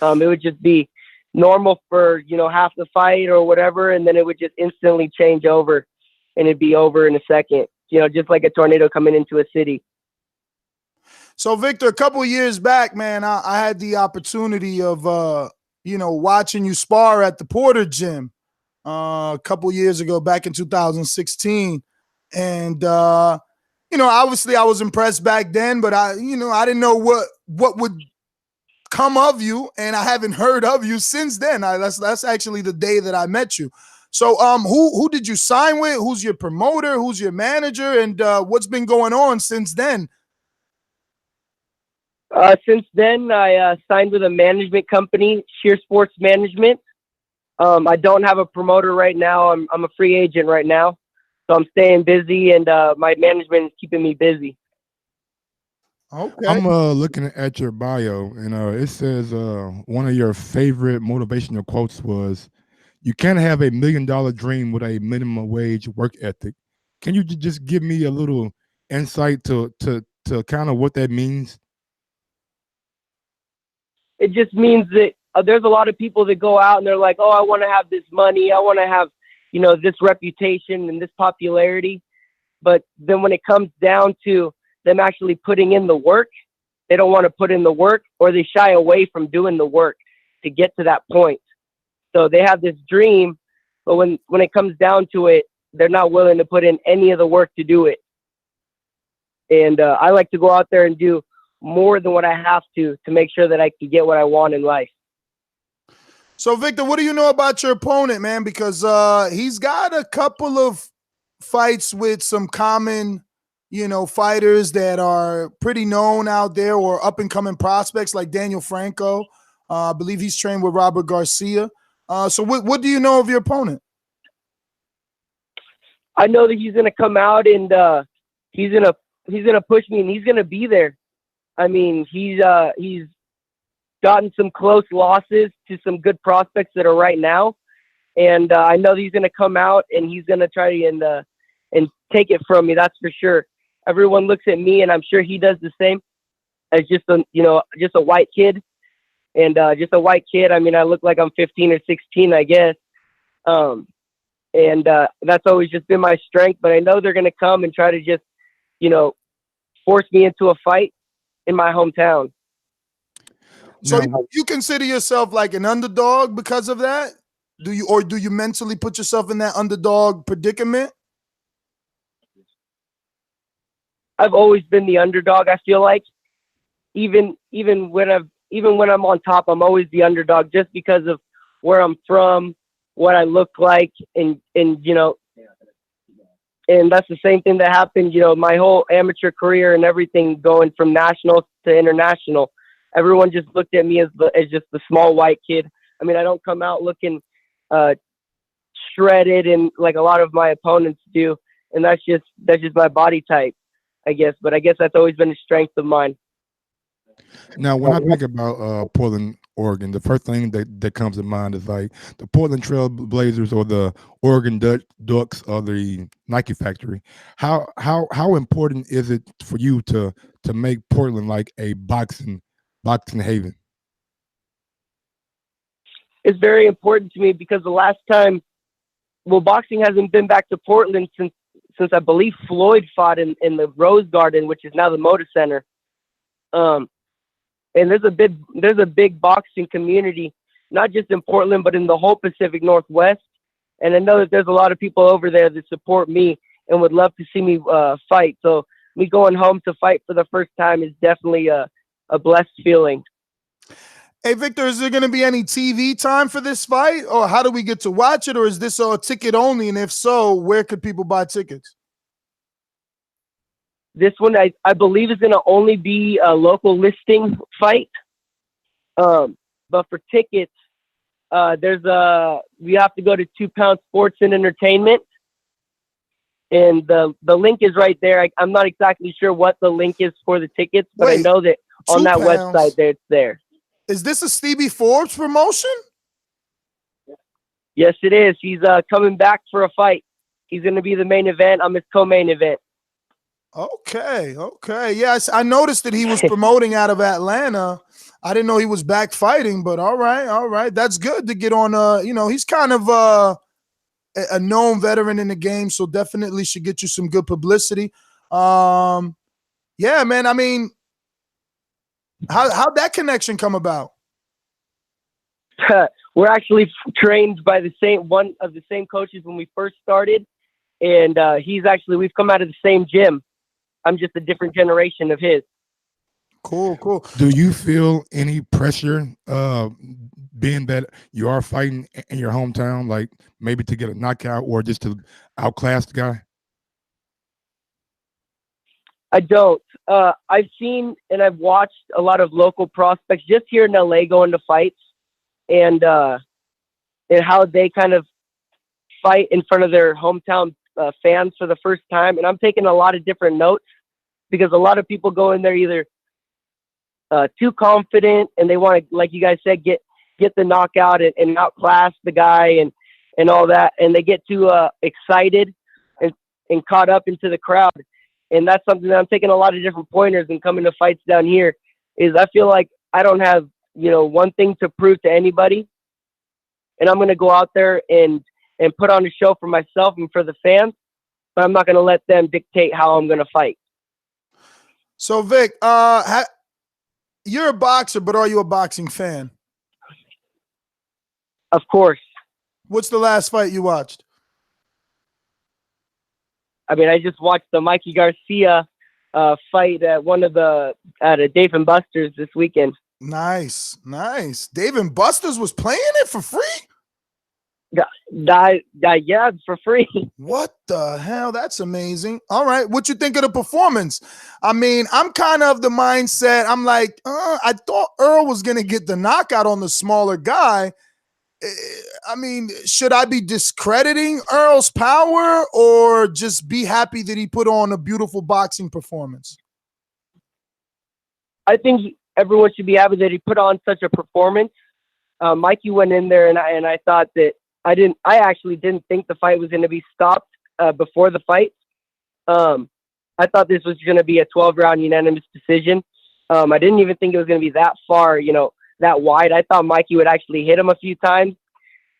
[SPEAKER 11] It would just be normal for, you know, half the fight or whatever, and then it would just instantly change over, and it'd be over in a second, you know, just like a tornado coming into a city.
[SPEAKER 2] So, Victor, a couple of years back, man, I had the opportunity of, you know, watching you spar at the Porter Gym a couple years ago, back in 2016. And, you know, obviously I was impressed back then, but I didn't know what would come of you, and I haven't heard of you since then. That's actually the day that I met you. So, who did you sign with? Who's your promoter? Who's your manager? And what's been going on since then?
[SPEAKER 11] Since then, I signed with a management company, Sheer Sports Management. I don't have a promoter right now. I'm a free agent right now, so I'm staying busy, and my management is keeping me busy.
[SPEAKER 2] Okay.
[SPEAKER 1] I'm looking at your bio, and it says one of your favorite motivational quotes was, "You can't have $1 million dream with a minimum wage work ethic." Can you just give me a little insight to kind of what that means?
[SPEAKER 11] It just means that there's a lot of people that go out and they're like, oh, I want to have this money. I want to have, you know, this reputation and this popularity. But then when it comes down to them actually putting in the work, they don't want to put in the work, or they shy away from doing the work to get to that point. So they have this dream, but when it comes down to it, they're not willing to put in any of the work to do it. And I like to go out there and do more than what I have to make sure that I can get what I want in life.
[SPEAKER 2] So, Victor, what do you know about your opponent, man? Because he's got a couple of fights with some common, you know, fighters that are pretty known out there, or up-and-coming prospects like Daniel Franco. I believe he's trained with Robert Garcia. So what do you know of your opponent?
[SPEAKER 11] I know that he's going to come out and he's going to push me, and he's going to be there. I mean, he's gotten some close losses to some good prospects that are right now, and I know that he's going to come out and he's going to try and take it from me. That's for sure. Everyone looks at me, and I'm sure he does the same, as just a white kid, and just a white kid. I mean, I look like I'm 15 or 16, I guess, and that's always just been my strength. But I know they're going to come and try to just, you know, force me into a fight in my hometown.
[SPEAKER 2] So you consider yourself like an underdog because of that? Do you mentally put yourself in that underdog predicament?
[SPEAKER 11] I've always been the underdog. I feel like even when I'm on top, I'm always the underdog, just because of where I'm from, what I look like, and you know, and that's the same thing that happened, you know, my whole amateur career and everything, going from national to international. Everyone just looked at me as just the small white kid. I mean, I don't come out looking shredded and like a lot of my opponents do, and that's just my body type, I guess. But I guess that's always been a strength of mine.
[SPEAKER 1] Now, when I think about Portland, Oregon, the first thing that comes to mind is like the Portland Trail Blazers or the Oregon Ducks or the Nike factory. How important is it for you to make Portland like a boxing haven?
[SPEAKER 11] It's very important to me, because the last time, boxing hasn't been back to Portland since I believe Floyd fought in the Rose Garden, which is now the Moda Center. And there's a big boxing community, not just in Portland, but in the whole Pacific Northwest. and I know that there's a lot of people over there that support me and would love to see me fight. So me going home to fight for the first time is definitely a blessed feeling.
[SPEAKER 2] Hey, Victor, is there going to be any TV time for this fight, or how do we get to watch it, or is this all ticket only? And if so, where could people buy tickets?
[SPEAKER 11] This one, I believe, is going to only be a local listing fight. But for tickets, we have to go to 2 Pound Sports and Entertainment. And the link is right there. I'm not exactly sure what the link is for the tickets, but I know that on that website there, it's there.
[SPEAKER 2] Is this a Stevie Forbes promotion?
[SPEAKER 11] Yes, it is. He's coming back for a fight. He's going to be the main event. I'm his co-main event.
[SPEAKER 2] Okay. Yes, I noticed that he was promoting out of Atlanta. I didn't know he was back fighting, but all right. That's good to get on. He's kind of a known veteran in the game, so definitely should get you some good publicity. Yeah, man. I mean, how'd that connection come about?
[SPEAKER 11] We're actually trained by one of the same coaches when we first started, and we've come out of the same gym. I'm just a different generation of his.
[SPEAKER 2] Cool.
[SPEAKER 1] Do you feel any pressure being that you are fighting in your hometown, like maybe to get a knockout or just to outclass the guy?
[SPEAKER 11] I don't. I've seen and I've watched a lot of local prospects just here in LA go into fights and how they kind of fight in front of their hometown fans for the first time. And I'm taking a lot of different notes because a lot of people go in there either too confident and they want to, like you guys said, get the knockout and outclass the guy and all that. And they get too excited and caught up into the crowd. And that's something that I'm taking a lot of different pointers and coming to fights down here is I feel like I don't have, one thing to prove to anybody. And I'm going to go out there and put on a show for myself and for the fans, but I'm not going to let them dictate how I'm going to fight.
[SPEAKER 2] So Vic, you're a boxer, but are you a boxing fan?
[SPEAKER 11] Of course.
[SPEAKER 2] What's the last fight you watched?
[SPEAKER 11] I mean, I just watched the Mikey Garcia fight at at Dave & Buster's this weekend.
[SPEAKER 2] Nice. Dave & Buster's was playing it for free?
[SPEAKER 11] Yeah, for free.
[SPEAKER 2] What the hell? That's amazing. All right. What you think of the performance? I mean, I'm kind of the mindset. I'm like, I thought Earl was going to get the knockout on the smaller guy. I mean, should I be discrediting Earl's power or just be happy that he put on a beautiful boxing performance?
[SPEAKER 11] I think everyone should be happy that he put on such a performance. Mikey went in there and I thought that I actually didn't think the fight was going to be stopped before the fight. I thought this was going to be a 12-round unanimous decision. I didn't even think it was going to be that far, that wide. I thought Mikey would actually hit him a few times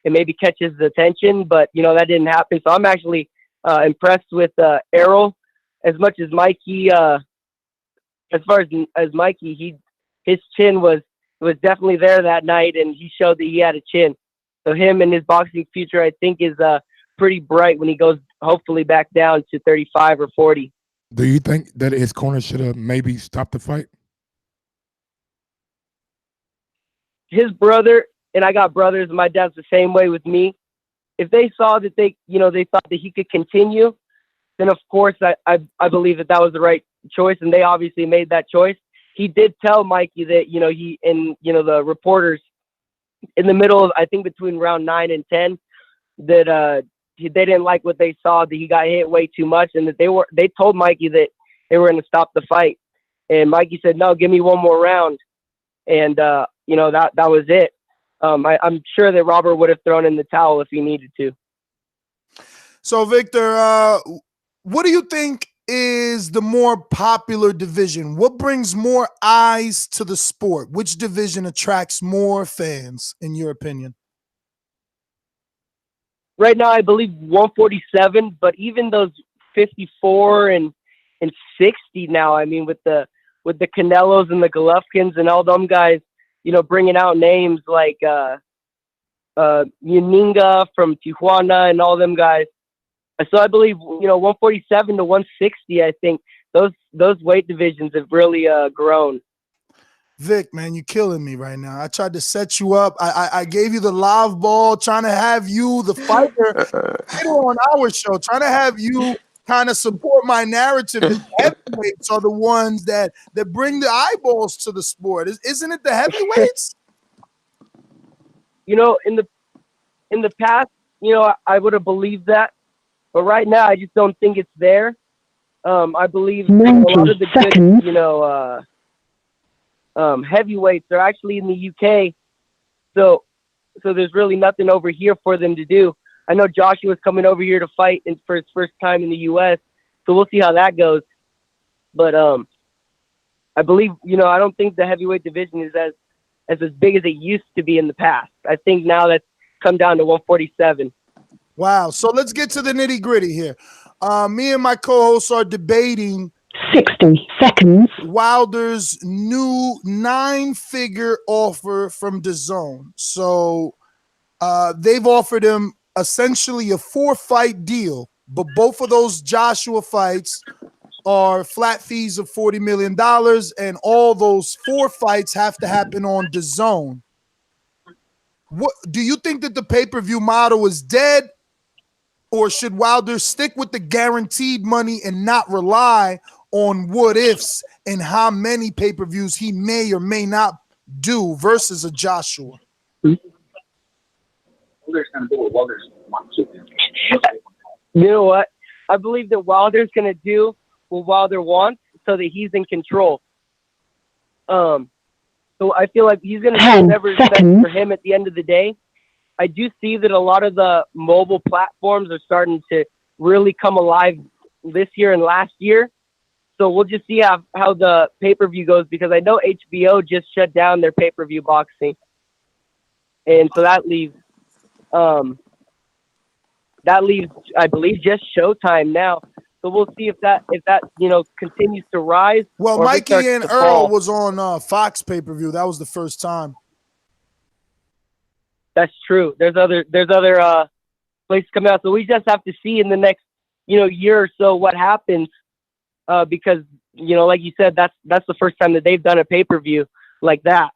[SPEAKER 11] and maybe catch his attention, but that didn't happen. So I'm actually impressed with Errol as much as Mikey. As far as Mikey, his chin was definitely there that night, and he showed that he had a chin. So him and his boxing future, I think, is pretty bright when he goes hopefully back down to 35 or 40.
[SPEAKER 1] Do you think that his corner should have maybe stopped the fight?
[SPEAKER 11] His brother, and I got brothers, and my dad's the same way with me. If they saw that they thought that he could continue, then of course I believe that was the right choice, and they obviously made that choice. He did tell Mikey that he and the reporters in the middle of, I think between round 9 and 10, that they didn't like what they saw, that he got hit way too much, and that they told Mikey that they were going to stop the fight, and Mikey said, no, give me one more round, and that was it. I'm sure that Robert would have thrown in the towel if he needed to.
[SPEAKER 2] So Victor, what do you think is the more popular division? What brings more eyes to the sport? Which division attracts more fans, in your opinion?
[SPEAKER 11] Right now, I believe 147, but even those 54 and 60 now, I mean, with the Canelos and the Golovkins and all them guys, bringing out names like Yuninga from Tijuana and all them guys. So I believe 147 to 160. I think those weight divisions have really grown.
[SPEAKER 2] Vic, man, you're killing me right now. I tried to set you up. I gave you the live ball, trying to have you, the fighter, on our show, trying to have you kind of support my narrative that the heavyweights are the ones that bring the eyeballs to the sport. Isn't it the heavyweights?
[SPEAKER 11] In the past, I would have believed that, but right now I just don't think it's there. I believe a lot of the good, heavyweights are actually in the UK, so there's really nothing over here for them to do. I know Joshua's coming over here to fight for his first time in the US, so we'll see how that goes. But I believe, I don't think the heavyweight division is as big as it used to be in the past. I think now that's come down to 147.
[SPEAKER 2] Wow. So let's get to the nitty gritty here. Me and my co-hosts are debating
[SPEAKER 12] 60 seconds.
[SPEAKER 2] Wilder's new 9-figure offer from Dazn. So they've offered him essentially a 4-fight deal, but both of those Joshua fights are flat fees of $40 million, and all those 4 fights have to happen on Dazn. What do you think that the pay-per-view model is dead, or should Wilder stick with the guaranteed money and not rely on what ifs and how many pay-per-views he may or may not do versus a Joshua?
[SPEAKER 11] You know what? I believe that Wilder's going to do what Wilder wants so that he's in control. So I feel like he's going to do whatever's best for him at the end of the day. I do see that a lot of the mobile platforms are starting to really come alive this year and last year. So we'll just see how the pay-per-view goes, because I know HBO just shut down their pay-per-view boxing. And so that leaves, I believe, just Showtime now. So we'll see if that continues to rise.
[SPEAKER 2] Well, Mikey and Earl was on Fox pay-per-view. That was the first time.
[SPEAKER 11] That's true. There's other places coming out. So we just have to see in the next year or so what happens, because like you said, that's the first time that they've done a pay-per-view like that.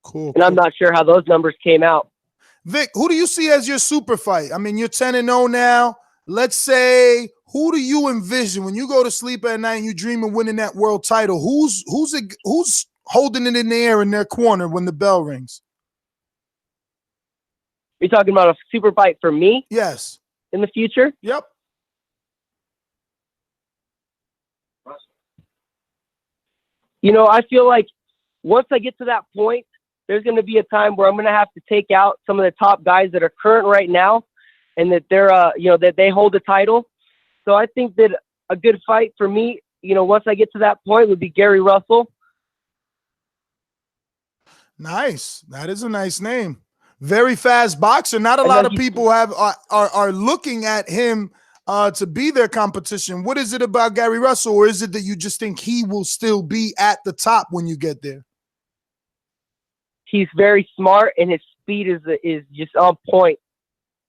[SPEAKER 2] Cool.
[SPEAKER 11] And I'm not sure how those numbers came out.
[SPEAKER 2] Vic, who do you see as your super fight? I mean, you're 10-0 now. Let's say, who do you envision when you go to sleep at night and you dream of winning that world title? Who's holding it in the air in their corner when the bell rings?
[SPEAKER 11] You're talking about a super fight for me?
[SPEAKER 2] Yes.
[SPEAKER 11] In the future?
[SPEAKER 2] Yep.
[SPEAKER 11] I feel like once I get to that point, there's going to be a time where I'm going to have to take out some of the top guys that are current right now, and that they're, that they hold the title. So I think that a good fight for me, once I get to that point, would be Gary Russell.
[SPEAKER 2] Nice. That is a nice name. Very fast boxer. Not a lot of people are looking at him to be their competition. What is it about Gary Russell, or is it that you just think he will still be at the top when you get there?
[SPEAKER 11] He's very smart, and his speed is just on point.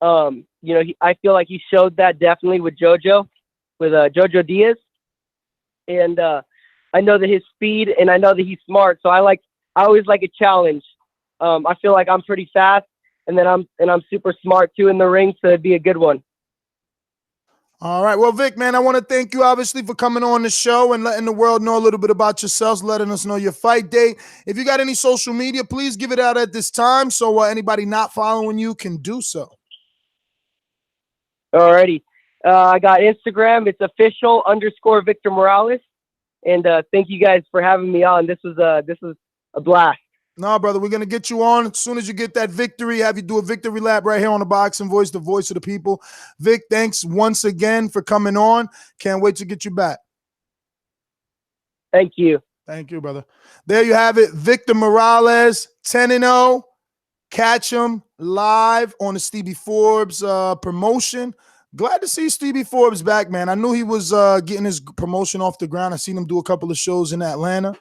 [SPEAKER 11] I feel like he showed that definitely with Jojo Diaz, and I know that his speed, and I know that he's smart. So I always like a challenge. I feel like I'm pretty fast, and then I'm super smart too in the ring, so it'd be a good one.
[SPEAKER 2] All right. Well, Vic, man, I want to thank you obviously for coming on the show and letting the world know a little bit about yourselves, letting us know your fight date. If you got any social media, please give it out at this time so anybody not following you can do so.
[SPEAKER 11] Alrighty. I got Instagram. It's official_Victor Morales. And thank you guys for having me on. This was a blast.
[SPEAKER 2] No, brother, we're going to get you on as soon as you get that victory, have you do a victory lap right here on the Boxing Voice, the voice of the people. Vic, thanks once again for coming on. Can't wait to get you back.
[SPEAKER 11] Thank you.
[SPEAKER 2] Thank you, brother. There you have it. Victor Morales, 10-0. Catch him live on the Stevie Forbes promotion. Glad to see Stevie Forbes back, man. I knew he was getting his promotion off the ground. I seen him do a couple of shows in Atlanta.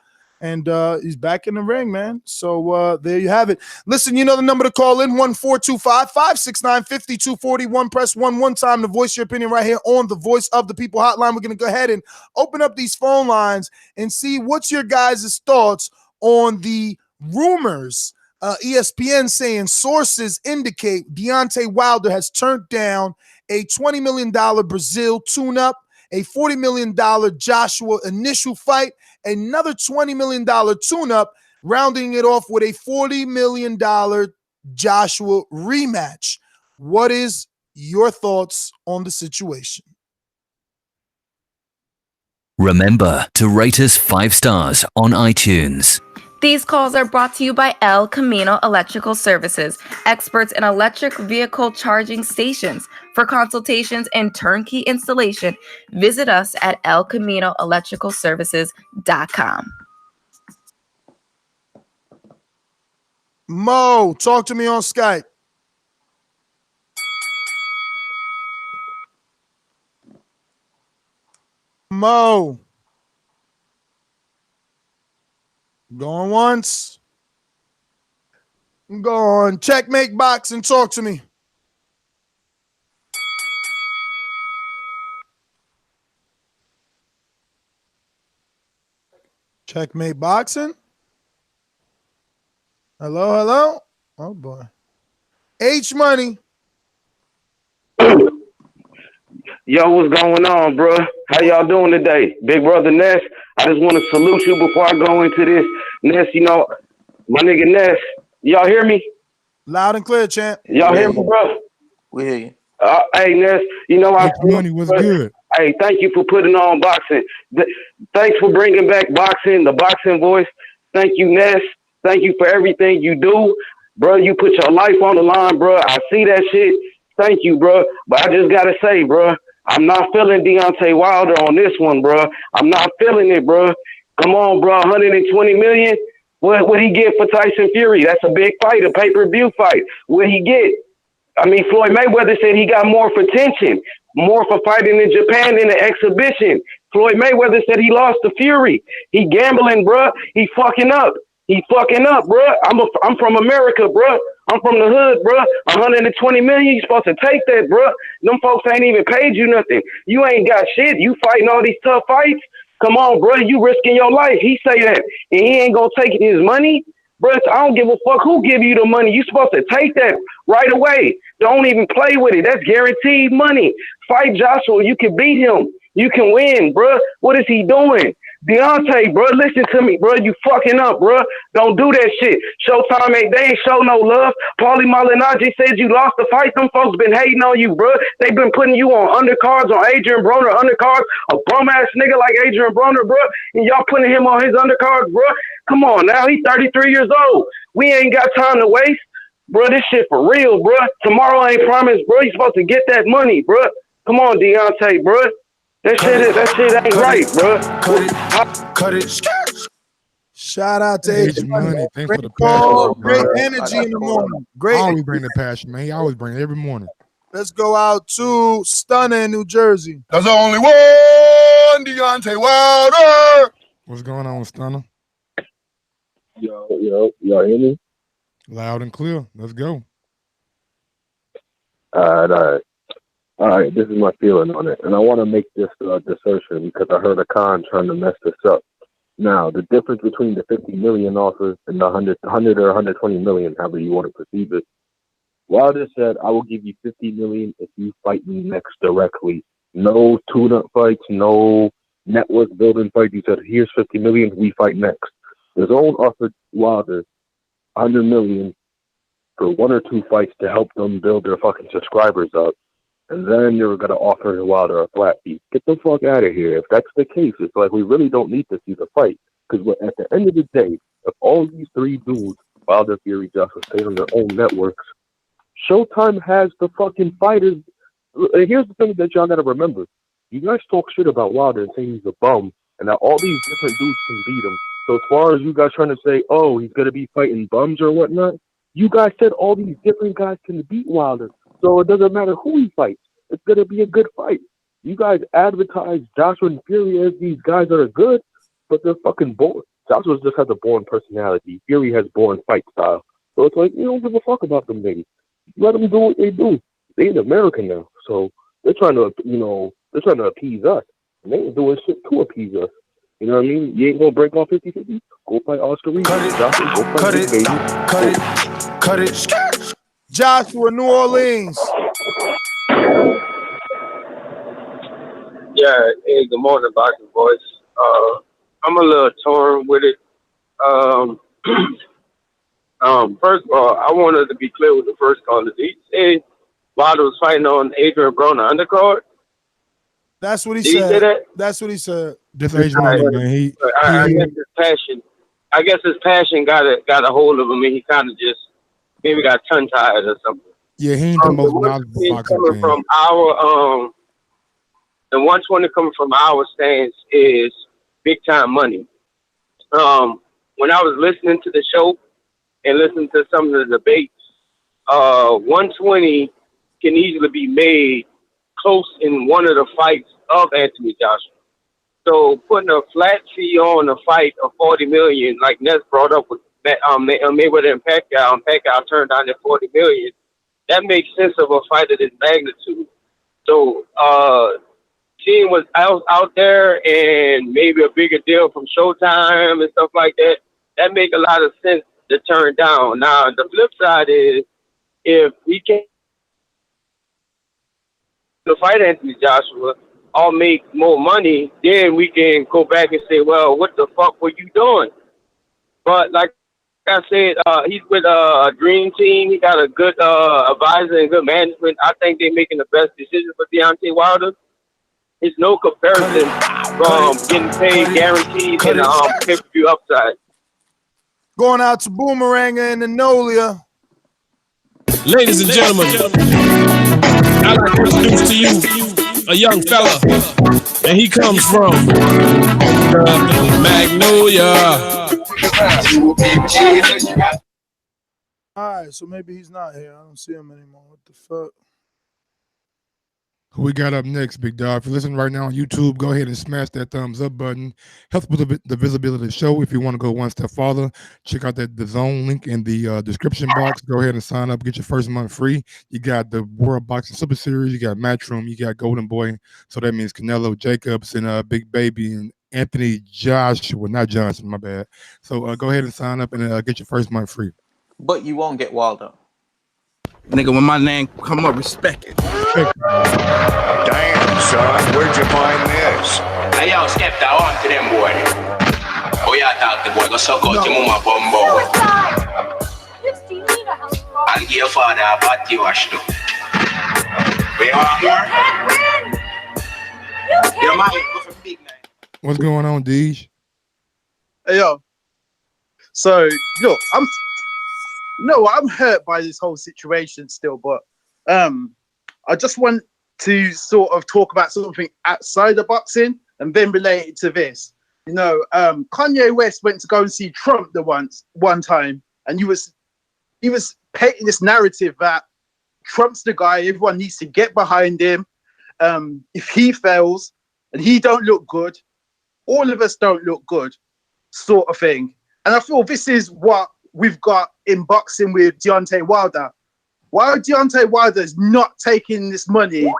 [SPEAKER 2] And he's back in the ring, man. So there you have it. Listen, you know the number to call in, 1-425-569-5241. Press 1 time to voice your opinion right here on the Voice of the People hotline. We're going to go ahead and open up these phone lines and see what's your guys' thoughts on the rumors. ESPN saying sources indicate Deontay Wilder has turned down a $20 million Brazil tune-up, a $40 million Joshua initial fight, another $20 million tune-up, rounding it off with a $40 million Joshua rematch. What is your thoughts on the situation?
[SPEAKER 13] Remember to rate us 5 stars on iTunes.
[SPEAKER 14] These calls are brought to you by El Camino Electrical Services, experts in electric vehicle charging stations. For consultations and turnkey installation, visit us at elcaminoelectricalservices.com.
[SPEAKER 2] Mo, talk to me on Skype. Mo. Going once. Go on. Checkmate box and talk to me. Checkmate boxing. Hello. Oh boy. H Money.
[SPEAKER 15] Yo, what's going on, bro? How y'all doing today? Big brother Ness, I just want to salute you before I go into this. Ness, you know, my nigga Ness, y'all hear me?
[SPEAKER 2] Loud and clear, champ.
[SPEAKER 15] Y'all hear me, bro?
[SPEAKER 6] We hear you.
[SPEAKER 15] Hey, Ness, you know,
[SPEAKER 1] Money was good.
[SPEAKER 15] Hey, thank you for putting on boxing. Thanks for bringing back boxing, the boxing voice. Thank you, Ness. Thank you for everything you do. Bro, you put your life on the line, bro. I see that shit. Thank you, bro. But I just got to say, bro, I'm not feeling Deontay Wilder on this one, bro. I'm not feeling it, bro. Come on, bro. 120 million. What he get for Tyson Fury? That's a big fight, a pay-per-view fight. What he get? I mean, Floyd Mayweather said he got more for tension, more for fighting in Japan in the exhibition. Floyd Mayweather said he lost to Fury. He gambling, bro. He fucking up. Bro. I'm from America, bro. I'm from the hood, bro. 120 million. You supposed to take that, bro. Them folks ain't even paid you nothing. You ain't got shit. You fighting all these tough fights. Come on, bro. You risking your life. He say that, and he ain't gonna take his money, bro. I don't give a fuck who give you the money. You supposed to take that right away. Don't even play with it. That's guaranteed money. Fight Joshua. You can beat him. You can win, bro. What is he doing? Deontay, bro, listen to me, bro. You fucking up, bro. Don't do that shit. Showtime they ain't show no love. Paulie Malignaggi said you lost the fight. Them folks been hating on you, bro. They been putting you on undercards, on Adrian Broner undercards, a bum ass nigga like Adrian Broner, bro. And y'all putting him on his undercards, bro. Come on now, he's 33 years old. We ain't got time to waste, bro. This shit for real, bro. Tomorrow ain't promised, bro. You supposed to get that money, bro. Come on, Deontay, bro. That shit ain't right, bro.
[SPEAKER 2] Cut it. Shout out to
[SPEAKER 1] H Money. Thanks for the
[SPEAKER 2] call.
[SPEAKER 1] passion.
[SPEAKER 2] Great energy in the morning. Great.
[SPEAKER 1] Always bring the passion, man. He always bring it every morning.
[SPEAKER 2] Let's go out to Stunner in New Jersey.
[SPEAKER 16] There's only one Deontay Wilder.
[SPEAKER 1] What's going on, Stunner?
[SPEAKER 17] Yo, y'all hear me?
[SPEAKER 1] Loud and clear. Let's go.
[SPEAKER 17] All right, this is my feeling on it. And I want to make this assertion because I heard a con trying to mess this up. Now, the difference between the 50 million offers and the 100 or 120 million, however you want to perceive it, Wilder said, I will give you 50 million if you fight me next directly. No tune-up fights, no network building fight. He said, here's 50 million, we fight next. His own offered Wilder 100 million for 1 or 2 fights to help them build their fucking subscribers up. And then you're going to offer Wilder a flat fee. Get the fuck out of here. If that's the case, it's like we really don't need to see the fight. Because at the end of the day, if all these 3 dudes, Wilder, Fury, Joshua, stay on their own networks, Showtime has the fucking fighters. Here's the thing that y'all got to remember. You guys talk shit about Wilder and say he's a bum, and that all these different dudes can beat him. So as far as you guys trying to say, oh, he's going to be fighting bums or whatnot, you guys said all these different guys can beat Wilder. So it doesn't matter who he fights. It's going to be a good fight. You guys advertise Joshua and Fury as these guys that are good, but they're fucking boring. Joshua just has a born personality. Fury has born fight style. So it's like, you don't give a fuck about them niggas. Let them do what they do. They in America now. So they're trying to, they're trying to appease us. And they ain't doing shit to appease us. You know what I mean? You ain't gonna break off 50-50? Go fight Oscar Reed. Joshua, go fight Big Baby.
[SPEAKER 2] Cut it. Joshua, New Orleans.
[SPEAKER 18] Yeah, hey, good morning, Boxing Boys. I'm a little torn with it. First of all, I wanted to be clear with the first caller. Did he say Wilder was fighting on Adrian Broner undercard?
[SPEAKER 2] That's what he
[SPEAKER 18] Did
[SPEAKER 2] said.
[SPEAKER 18] He say that?
[SPEAKER 2] That's what he said.
[SPEAKER 1] This Adrian, man.
[SPEAKER 18] I guess his passion. I guess his passion got a hold of him, and he kind of just maybe got tongue tied or something.
[SPEAKER 1] Yeah, he ain't the most knowledgeable boxing
[SPEAKER 18] coming
[SPEAKER 1] fan.
[SPEAKER 18] from our the 120 coming from our stance is big time money. When I was listening to the show and listening to some of the debates, 120 can easily be made close in one of the fights of Anthony Joshua. So putting a flat fee on a fight of $40 million, like Ness brought up with Mayweather and Pacquiao turned down that $40 million. That makes sense of a fight of this magnitude. So seeing what's out there and maybe a bigger deal from Showtime and stuff like that, that make a lot of sense to turn down. Now the flip side is if we can't fight Anthony Joshua or make more money, then we can go back and say, well, what the fuck were you doing? But like I said, he's with a dream team. He got a good advisor and good management. I think they're making the best decision for Deontay Wilder. It's no comparison from getting paid guaranteed and pay-per-view upside.
[SPEAKER 2] Going out to Boomerang and Enolia.
[SPEAKER 19] Ladies and gentlemen, I'd like to introduce to you a young fella, and he comes from Magnolia.
[SPEAKER 2] All right, so maybe he's not here. I don't see him anymore. What the fuck?
[SPEAKER 1] Who we got up next, Big Dog? If you're listening right now on YouTube, go ahead and smash that thumbs up button. Helps with the visibility of the show. If you want to go one step farther, check out that Dazn link in the description box. Go ahead and sign up. Get your first month free. You got the World Boxing Super Series. You got Matchroom. You got Golden Boy. So that means Canelo Jacobs and Big Baby and Anthony Joshua. Not Johnson, my bad. So go ahead and sign up and get your first month free.
[SPEAKER 6] But you won't get Wilder.
[SPEAKER 19] Nigga, when my name come up, respect it.
[SPEAKER 20] Damn, son, where'd you find this?
[SPEAKER 21] Hey, yo, step that on to them, boy. Oh, yeah, talk the boy. Go suck out your mama bumbo. I'll give your father a body wash, too. Where you are here? Your mind go for big night.
[SPEAKER 1] What's going on, Deej?
[SPEAKER 22] Hey, yo. So, I'm hurt by this whole situation still, but I just want to sort of talk about something outside of boxing and then relate it to this. Kanye West went to go and see Trump one time, and he was painting this narrative that Trump's the guy, everyone needs to get behind him. If he fails and he don't look good, all of us don't look good, sort of thing. And I feel this is what we've got in boxing with Deontay Wilder. While Deontay Wilder is not taking this money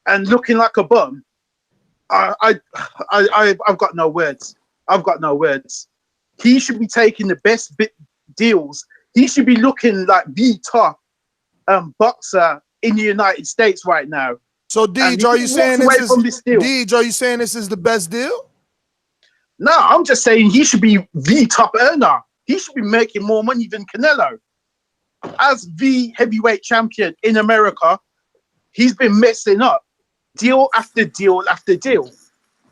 [SPEAKER 22] and looking like a bum, I've got no words. I've got no words. He should be taking the best deals. He should be looking like the top boxer in the United States right now.
[SPEAKER 2] So, Deej, are you saying this is the best deal?
[SPEAKER 22] No, I'm just saying he should be the top earner. He should be making more money than Canelo. As the heavyweight champion in America, he's been messing up deal after deal after deal.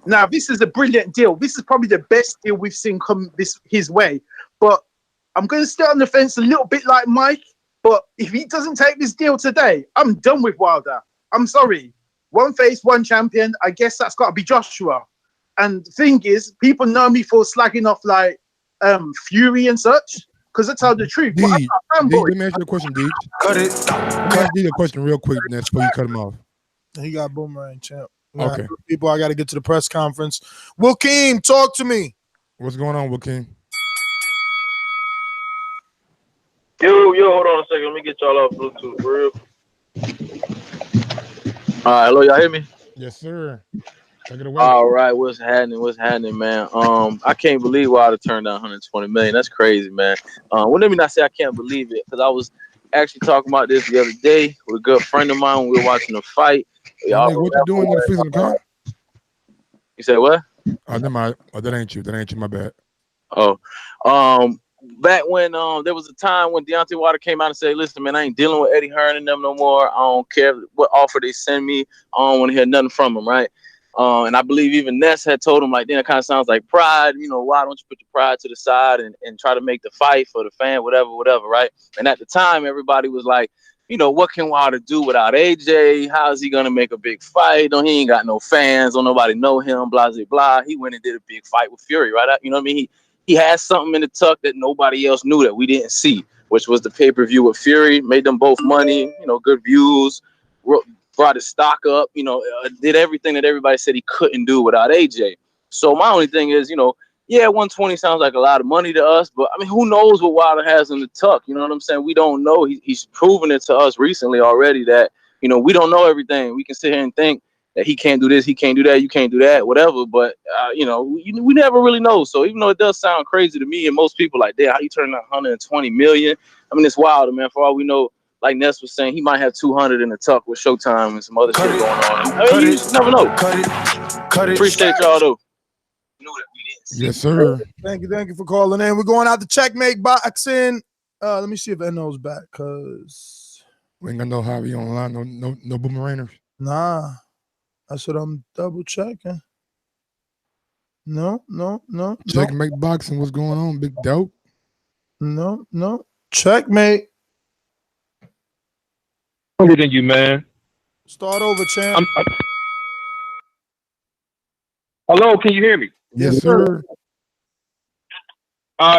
[SPEAKER 22] Now, this is a brilliant deal. This is probably the best deal we've seen come his way. But I'm going to stay on the fence a little bit like Mike. But if he doesn't take this deal today, I'm done with Wilder. I'm sorry. One face, one champion. I guess that's got to be Joshua. And the thing is, people know me for slagging off like Fury and such, because I tell the truth.
[SPEAKER 1] Let me ask you a question, Deej. Let me ask you a question real quick, Ness, before you cut him off.
[SPEAKER 2] He got Boomerang, champ.
[SPEAKER 1] Okay.
[SPEAKER 2] People, I got to get to the press conference. Wilkeem, talk to me.
[SPEAKER 1] What's going on, Joaquin?
[SPEAKER 3] Yo, hold on a second. Let me get y'all off Bluetooth for real. All right, hello, y'all hear me?
[SPEAKER 1] Yes, sir. Take it away.
[SPEAKER 3] All right, what's happening, man? I can't believe Wilder turned down 120 million. That's crazy, man. Well, let me not say I can't believe it, because I was actually talking about this the other day with a good friend of mine when we were watching the fight.
[SPEAKER 1] Nigga, what you doing in the freezer in the car?
[SPEAKER 3] You say what?
[SPEAKER 1] Oh, never mind. Oh, that ain't you. That ain't you. My bad.
[SPEAKER 3] Oh, back when there was a time when Deontay Wilder came out and said, "Listen, man, I ain't dealing with Eddie Hearn and them no more. I don't care what offer they send me. I don't want to hear nothing from them." Right? And I believe even Ness had told him, like, "Then it kind of sounds like pride. You know, why don't you put your pride to the side and try to make the fight for the fan, whatever, right?" And at the time, everybody was like, you know, what can Wilder do without AJ? How is he gonna make a big fight? He ain't got no fans. Don't nobody know him. Blah blah blah. He went and did a big fight with Fury, right? You know what I mean? He has something in the tuck that nobody else knew that we didn't see, which was the pay-per-view with Fury. Made them both money, you know, good views, brought his stock up, you know, did everything that everybody said he couldn't do without AJ. So my only thing is, you know, yeah, 120 sounds like a lot of money to us, but I mean, who knows what Wilder has in the tuck? You know what I'm saying? We don't know. He's proven it to us recently already that, you know, we don't know everything. We can sit here and think that he can't do this, he can't do that, you can't do that, whatever. But, you know, we never really know. So even though it does sound crazy to me and most people, like, damn, how you turn 120 million? I mean, it's wild, man. For all we know, like Ness was saying, he might have 200 in the tuck with Showtime and some other shit going on. I mean, you just never know. Cut it. Appreciate y'all, though.
[SPEAKER 1] Yes, sir.
[SPEAKER 2] Thank you for calling in. We're going out to Checkmate Boxing. Let me see if Enno's back, cause
[SPEAKER 1] we ain't got no Javi online, no boomerangers.
[SPEAKER 2] Nah, that's what I'm double checking. No.
[SPEAKER 1] Checkmate Boxing. What's going on, big dope?
[SPEAKER 2] No. Checkmate.
[SPEAKER 19] Older than you, man.
[SPEAKER 2] Start over, champ.
[SPEAKER 19] Hello, can you hear me?
[SPEAKER 1] Yes, sir.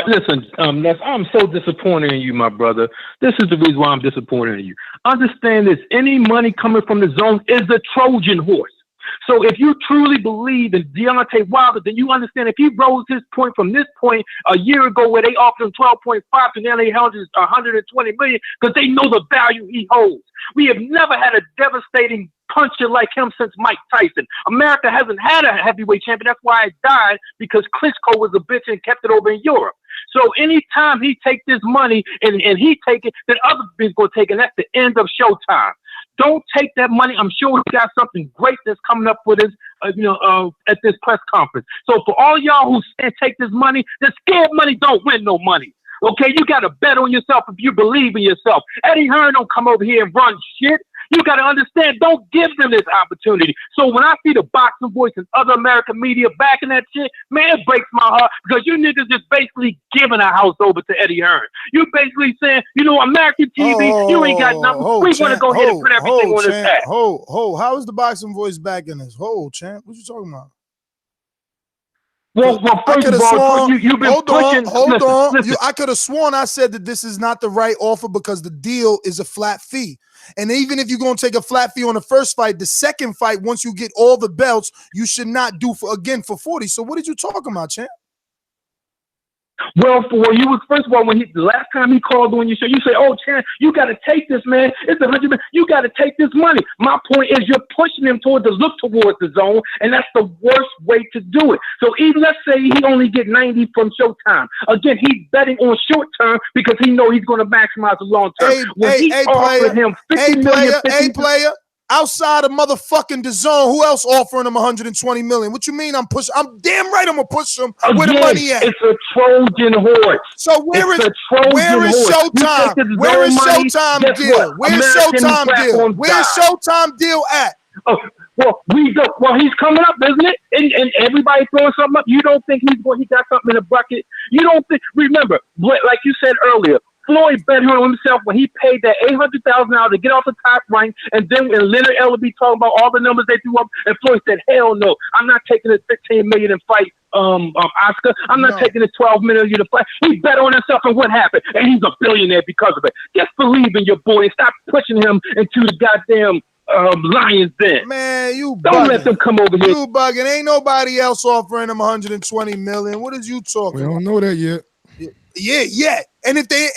[SPEAKER 19] Listen, Ness, I'm so disappointed in you, my brother. This is the reason why I'm disappointed in you. Understand this: any money coming from the zone is a Trojan horse. So if you truly believe in Deontay Wilder, then you understand if he rose his point from this point a year ago where they offered him 12.5 to now they held 120 million because they know the value he holds. We have never had a devastating puncher like him since Mike Tyson. America hasn't had a heavyweight champion. That's why it died, because Klitschko was a bitch and kept it over in Europe. So anytime he take this money and he take it, then other people going to take it. And that's the end of Showtime. Don't take that money. I'm sure he got something great that's coming up with his, at this press conference. So for all y'all who say take this money, the scared money don't win no money. Okay, you got to bet on yourself if you believe in yourself. Eddie Hearn don't come over here and run shit. You got to understand, don't give them this opportunity. So when I see the Boxing Voice and other American media backing that shit, man, it breaks my heart, because you niggas just basically giving a house over to Eddie Hearn. You basically saying, American TV, you ain't got nothing. We want to go ahead and put everything on his ass.
[SPEAKER 2] How is the Boxing Voice backing this? Champ, what you talking about?
[SPEAKER 19] Well, first of all, you've been pushing.
[SPEAKER 2] Hold on. I could have sworn I said that this is not the right offer because the deal is a flat fee. And even if you're going to take a flat fee on the first fight, the second fight, once you get all the belts, you should not do for 40. So what did you talking about, champ?
[SPEAKER 19] Well, you was, first of all, when the last time he called on your show, you say, "Oh, Chan, you got to take this, man. It's 100 million. You got to take this money." My point is, you're pushing him towards the zone, and that's the worst way to do it. So even let's say he only get 90 from Showtime. Again, he's betting on short term because he know he's going to maximize the long term.
[SPEAKER 2] Player. Outside of motherfucking Dazn, who else offering him 120 million? What you mean I'm pushing? I'm damn right I'm gonna push him. Where the money at?
[SPEAKER 19] It's a Trojan horse.
[SPEAKER 2] So where is Showtime? Where is Showtime deal? Where's Showtime deal? Where's Showtime deal at?
[SPEAKER 19] Oh, well, he's coming up, isn't it? And everybody throwing something up. You don't think he got something in the bucket? You don't think? Remember, like you said earlier, Floyd bet on himself when he paid that $800,000 to get off the top rank, and then when Leonard Ellerbe talking about all the numbers they threw up, and Floyd said, "Hell no, I'm not taking this $15 million and fight Oscar. I'm not taking this $12 million to fight." He bet on himself, and what happened? And he's a billionaire because of it. Just believe in your boy and stop pushing him into the goddamn Lions Den.
[SPEAKER 2] Man, you
[SPEAKER 19] Don't
[SPEAKER 2] bugging.
[SPEAKER 19] let them come over here.
[SPEAKER 2] You bugging. Ain't nobody else offering them 120 million. What is you talking
[SPEAKER 1] We
[SPEAKER 2] about?
[SPEAKER 1] don't know that yet.
[SPEAKER 2] Yeah. And if they,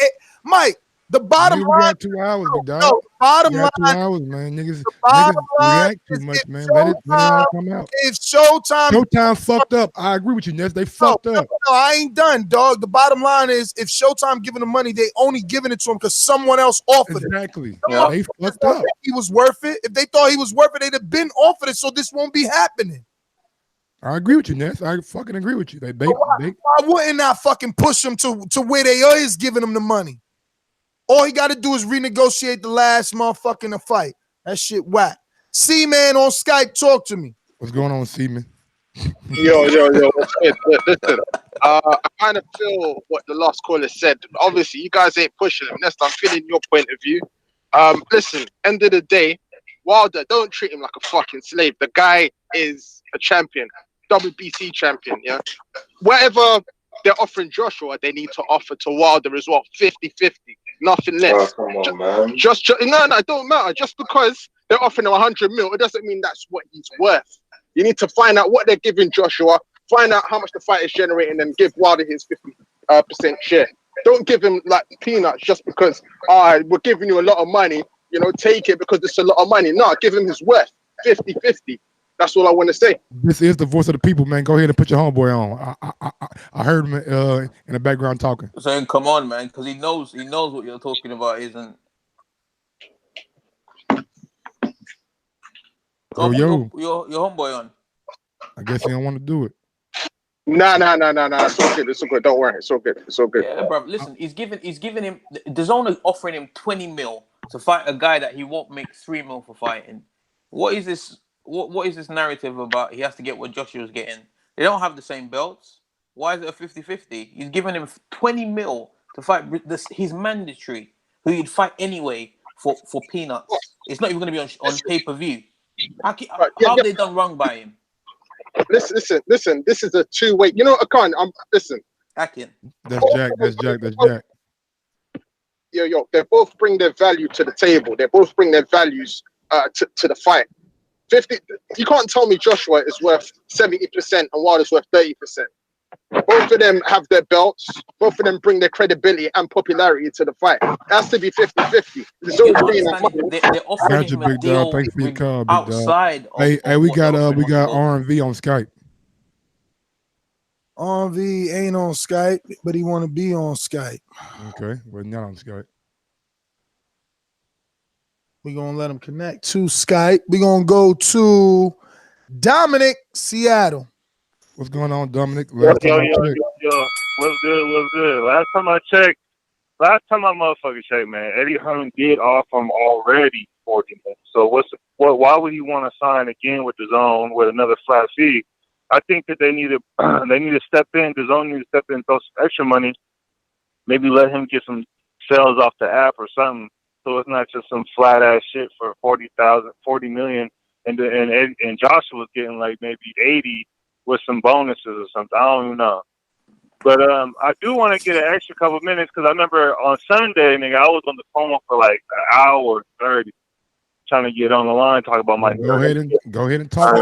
[SPEAKER 2] Mike, the bottom
[SPEAKER 1] We
[SPEAKER 2] line.
[SPEAKER 1] got 2 hours, big dog.
[SPEAKER 2] No, bottom
[SPEAKER 1] We got 2
[SPEAKER 2] line.
[SPEAKER 1] hours, man. Niggas
[SPEAKER 2] Bottom line
[SPEAKER 1] react too
[SPEAKER 2] is
[SPEAKER 1] much, man. Let it all come out.
[SPEAKER 2] If Showtime
[SPEAKER 1] fucked up. I agree with you, Ness. They fucked up.
[SPEAKER 2] No, I ain't done, dog. The bottom line is if Showtime giving them money, they only giving it to him because someone else offered it.
[SPEAKER 1] Exactly.
[SPEAKER 2] Yeah.
[SPEAKER 1] They fucked up.
[SPEAKER 2] He was worth it. If they thought he was worth it, they'd have been offered it. So this won't be happening.
[SPEAKER 1] I agree with you, Ness. I fucking agree with you.
[SPEAKER 2] Why wouldn't I fucking push them to where they is giving them the money? All he got to do is renegotiate the last motherfucking fight. That shit whack. C-Man on Skype, talk to me.
[SPEAKER 1] What's going on, Seaman?
[SPEAKER 8] Yo. Listen, I kind of feel what the last caller said. Obviously, you guys ain't pushing him. Nest, I'm feeling your point of view. Listen, end of the day, Wilder, don't treat him like a fucking slave. The guy is a champion, WBC champion, yeah? Whatever they're offering Joshua, they need to offer to Wilder as well, 50-50, nothing less.
[SPEAKER 9] Oh, come on, man.
[SPEAKER 8] No, it don't matter. Just because they're offering him 100 mil, it doesn't mean that's what he's worth. You need to find out what they're giving Joshua, find out how much the fight is generating, and give Wilder his 50% share. Don't give him like peanuts just because we're giving you a lot of money. You know, take it because it's a lot of money. No, give him his worth, 50-50. That's all I want to say.
[SPEAKER 1] This is the voice of the people, man. Go ahead and put your homeboy on. I heard him in the background talking.
[SPEAKER 6] Saying, come on, man, because he knows what you're talking about isn't.
[SPEAKER 1] Yo.
[SPEAKER 6] Your homeboy on.
[SPEAKER 1] I guess he don't want to do it.
[SPEAKER 8] Nah. It's all good. It's all good. Don't worry. It's all good. It's all good.
[SPEAKER 6] Yeah, bro. Listen, he's giving him. DAZN offering him 20 mil to fight a guy that he won't make 3 mil for fighting. What is this? What is this narrative about? He has to get what Joshua's getting. They don't have the same belts. Why is it a 50-50? He's giving him 20 mil to fight. He's mandatory. Who you'd fight anyway for peanuts. It's not even going to be on pay-per-view. How have they done wrong by him?
[SPEAKER 8] Listen. This is a two-way. You know, Akan. Listen.
[SPEAKER 6] Akin.
[SPEAKER 1] That's Jack.
[SPEAKER 8] Yo. They both bring their value to the table. They both bring their values to the fight. 50. You can't tell me Joshua is worth 70% and Wilder's worth 30%. Both of them have their belts. Both of them bring their credibility and popularity to the fight. It has to be 50-50.
[SPEAKER 6] They're offering him a deal
[SPEAKER 1] Thanks for your call, big
[SPEAKER 6] outside.
[SPEAKER 1] Dog. Hey, we got R&V on Skype.
[SPEAKER 2] R&V ain't on Skype, but he want to be on Skype.
[SPEAKER 1] Okay, we're not on Skype.
[SPEAKER 2] We're going to let him connect to Skype. We're going to go to Dominic, Seattle.
[SPEAKER 1] What's going on, Dominic?
[SPEAKER 23] Yo. What's good? Last time I motherfucking checked, man, Eddie Hearn did offer him already 40 minutes. So why would he want to sign again with DAZN with another flat fee? I think that they need to step in. DAZN need to step in, throw some extra money, maybe let him get some sales off the app or something. So it's not just some flat ass shit for 40 million, and Joshua's getting like maybe 80 with some bonuses or something. I don't even know. But I do want to get an extra couple minutes because I remember on Sunday, nigga, I was on the phone for like an hour 30 trying to get on the line, talk about my.
[SPEAKER 1] Go ahead and talk.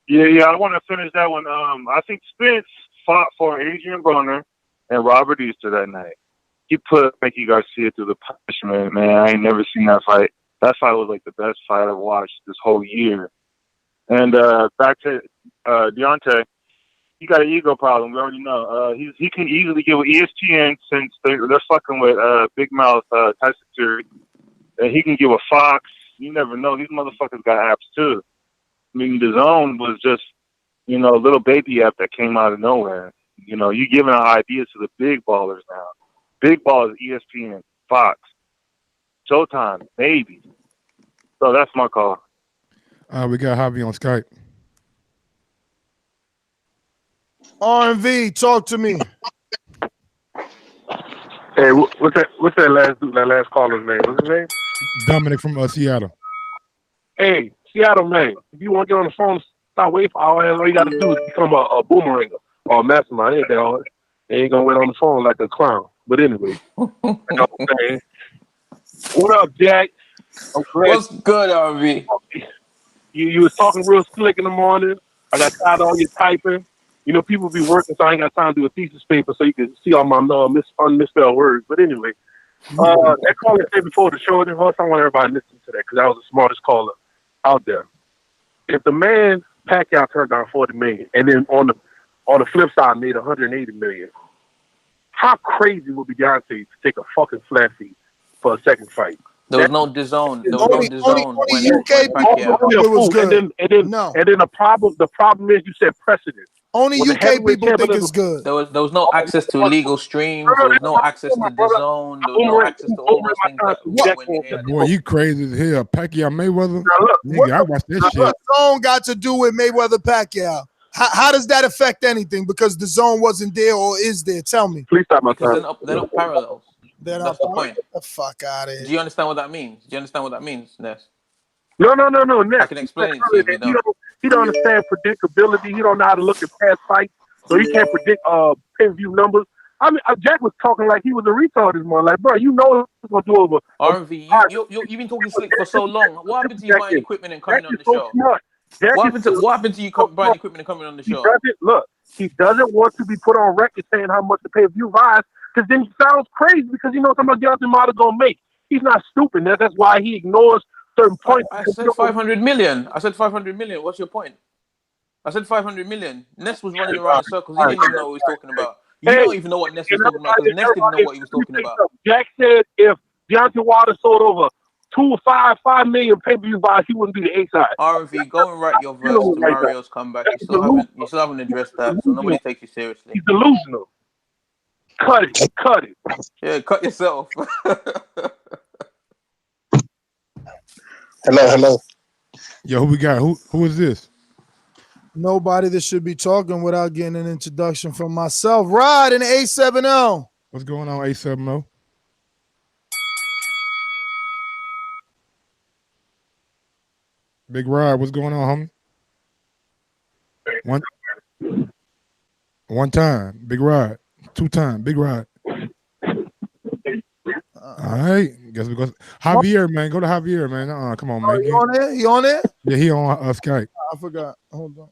[SPEAKER 23] Yeah. I want to finish that one. I think Spence fought for Adrian Broner and Robert Easter that night. He put Mickey Garcia through the punishment, man. I ain't never seen that fight. That fight was like the best fight I've watched this whole year. And back to Deontay, he got an ego problem. We already know. He can easily get with ESPN since they're fucking with Big Mouth Tyson Fury. And he can get with Fox. You never know. These motherfuckers got apps too. I mean, DAZN was just, a little baby app that came out of nowhere. You giving out ideas to the big ballers now. Big ballers, ESPN, Fox, Showtime, maybe. So that's my call.
[SPEAKER 1] We got Javi on Skype.
[SPEAKER 2] R&V, talk to me.
[SPEAKER 9] Hey, what's that last caller's name? What's his name?
[SPEAKER 1] Dominic from Seattle.
[SPEAKER 9] Hey, Seattle, man. If you want to get on the phone, stop waiting for all you got to do is become a boomeranger or a mastermind. Ain't that hard? They ain't gonna wait on the phone like a clown. But anyway, you know what I'm saying? What up, Jack? I'm glad.
[SPEAKER 6] What's good, RV?
[SPEAKER 9] You was talking real slick in the morning. I got tired of all your typing. You know, people be working, so I ain't got time to do a thesis paper so you can see all my unmisspelled words. But anyway, that caller said before the show, I want everybody to listen to that because that was the smartest caller out there. If the man Pacquiao turned down $40 million and then on the flip side made $180 million, how crazy would be Deontay to take a fucking flat fee for a second fight?
[SPEAKER 6] There was no DAZN. There was no DAZN when Pacquiao.
[SPEAKER 2] It was good.
[SPEAKER 9] And then the problem is you said precedent.
[SPEAKER 2] Only
[SPEAKER 9] When the
[SPEAKER 2] UK
[SPEAKER 9] heavyweight
[SPEAKER 2] people think
[SPEAKER 9] champion
[SPEAKER 2] it's good.
[SPEAKER 6] There was no access to illegal streams. There was no access to DAZN. There was no access to all those things that when you hear
[SPEAKER 1] Boy, you crazy as hell. Pacquiao Mayweather. Nigga, I watched that shit.
[SPEAKER 2] What zone got to do with Mayweather Pacquiao? How does that affect anything? Because the zone wasn't there or is there? Tell me.
[SPEAKER 9] Please stop my
[SPEAKER 6] because they're not parallels.
[SPEAKER 2] They're
[SPEAKER 6] That's the point.
[SPEAKER 2] Get the fuck out of here.
[SPEAKER 6] Do you understand what that means? Do you understand what that means, Ness?
[SPEAKER 9] No, Ness.
[SPEAKER 6] I can explain it to you if you don't.
[SPEAKER 9] He don't understand predictability. He don't know how to look at past fights, so he can't predict pay-per-view numbers. I mean, Jack was talking like he was a retard this morning. Like, bro, you know he's gonna do over.
[SPEAKER 6] RV, you've been talking slick for so long. What happened to you buying equipment and coming on the show? What happened to you buying equipment and coming on the show?
[SPEAKER 9] He doesn't want to be put on record saying how much the pay-per-view buys, because then he sounds crazy because he knows how much Deontay Wilder gonna make. He's not stupid. That's why he ignores certain points.
[SPEAKER 6] I said 500 million. I said 500 million. What's your point? I said 500 million. Ness was running around in circles. He didn't even know what he was talking about. You don't even know what Ness was talking about because Ness didn't know what he was talking about.
[SPEAKER 9] Jack said if Deontay Wilder sold over 5 million pay-per-view buys, he wouldn't be the A side.
[SPEAKER 6] RV, go and write your verse to Mario's comeback. You still haven't addressed that, so nobody takes you seriously.
[SPEAKER 9] He's delusional. Cut it.
[SPEAKER 6] Yeah, cut yourself.
[SPEAKER 16] Hello.
[SPEAKER 1] Yo, who we got? Who is this?
[SPEAKER 2] Nobody that should be talking without getting an introduction from myself. Rod in the A70.
[SPEAKER 1] What's going on, A70? Big Rod, what's going on, homie? One time, Big Rod. 2 times, Big Rod. All right, guess we go. Javier, man, go to Javier, man. Come on, man.
[SPEAKER 2] He on there? He on there?
[SPEAKER 1] Yeah, he on Skype.
[SPEAKER 2] I forgot. Hold on.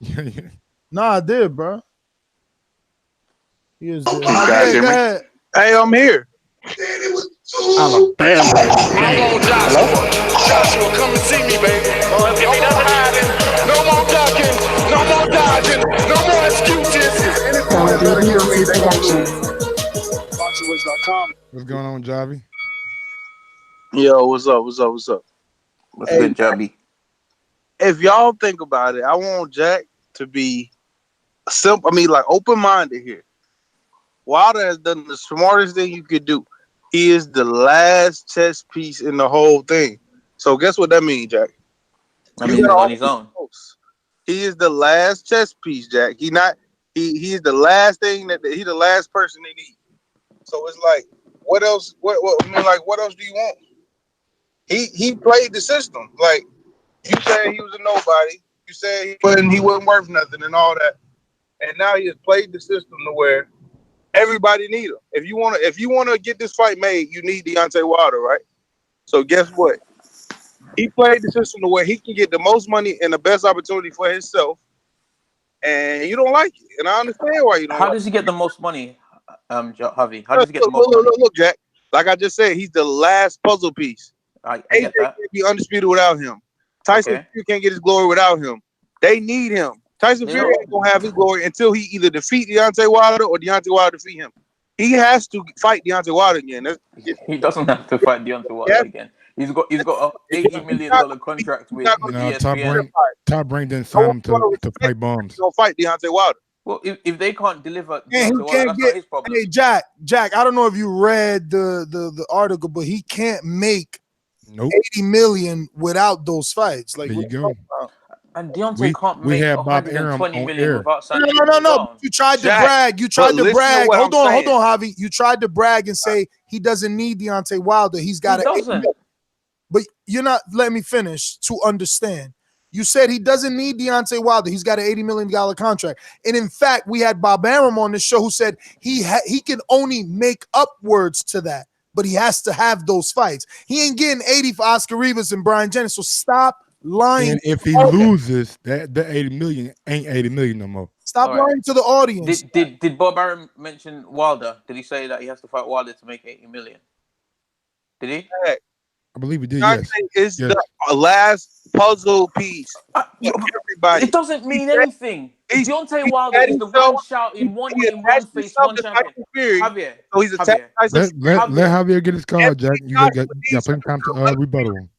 [SPEAKER 1] Yeah.
[SPEAKER 2] Nah, I did, bro. He is there.
[SPEAKER 16] Guys,
[SPEAKER 2] Go ahead.
[SPEAKER 22] Hey, I'm here.
[SPEAKER 1] Alabama.
[SPEAKER 21] I want Joshua, come and see me, baby. If he doesn't hide, no more talking, no more dodging, no more excuses.
[SPEAKER 1] What's going on, Javi?
[SPEAKER 22] Yo, what's up?
[SPEAKER 6] What's good, Javi?
[SPEAKER 22] If y'all think about it, I want Jack to be simple. I mean, like open-minded here. Wilder has done the smartest thing you could do. He is the last chess piece in the whole thing. So guess what that means, Jack?
[SPEAKER 6] I mean, he's on his own.
[SPEAKER 22] He is the last chess piece, Jack. He is the last thing he's the last person they need. So it's like, what else? What else do you want? He played the system. Like you said, he was a nobody. You said he wasn't worth nothing and all that. And now he has played the system to where everybody need him. If you wanna get this fight made, you need Deontay Wilder, right? So guess what? He played the system to where he can get the most money and the best opportunity for himself. And you don't like it, and I understand why you don't.
[SPEAKER 6] How does he get the most money, Javi? How does he get the most money?
[SPEAKER 22] Look, Jack. Like I just said, he's the last puzzle piece.
[SPEAKER 6] I
[SPEAKER 22] AJ
[SPEAKER 6] get that.
[SPEAKER 22] can't be undisputed without him. Tyson Fury can't get his glory without him. They need him. Tyson Fury ain't gonna have his glory until he either defeat Deontay Wilder or Deontay Wilder defeat him. He has to fight Deontay Wilder again.
[SPEAKER 6] He doesn't have to fight Deontay Wilder again. He's got a $80 million contract with ESPN.
[SPEAKER 1] Top Rank didn't sign him to fight bombs.
[SPEAKER 22] He's gonna fight Deontay Wilder.
[SPEAKER 6] Well, if they can't deliver,
[SPEAKER 2] Deontay Wilder, that's not his problem. Hey, Jack. I don't know if you read the article, but he can't make 80 million without those fights. Like
[SPEAKER 1] there you go.
[SPEAKER 6] And Deontay can't make 120 million without signing.
[SPEAKER 2] No. You tried to brag. Hold on, Javi. You tried to brag and say he doesn't need Deontay Wilder. He's got it. But you're not letting me finish to understand. You said he doesn't need Deontay Wilder. He's got an $80 million contract. And in fact, we had Bob Arum on the show who said he can only make upwards to that. but he has to have those fights. He ain't getting 80 for Oscar Rivas and Brian Jennings, so stop lying.
[SPEAKER 1] And if he loses, that 80 million ain't 80 million no more.
[SPEAKER 2] Stop lying to the audience.
[SPEAKER 6] Did Bob Arum mention Wilder? Did he say that he has to fight Wilder to make 80 million? Did he?
[SPEAKER 1] I believe he did.
[SPEAKER 8] Deontay
[SPEAKER 1] Yes.
[SPEAKER 8] is the last puzzle piece. Everybody.
[SPEAKER 6] It doesn't mean anything. Deontay Wilder is the one shouting one face, one champion. Javier.
[SPEAKER 8] So he's attacked Tyson
[SPEAKER 1] Let Javier get his card, Jack. You got plenty of time to rebuttal him.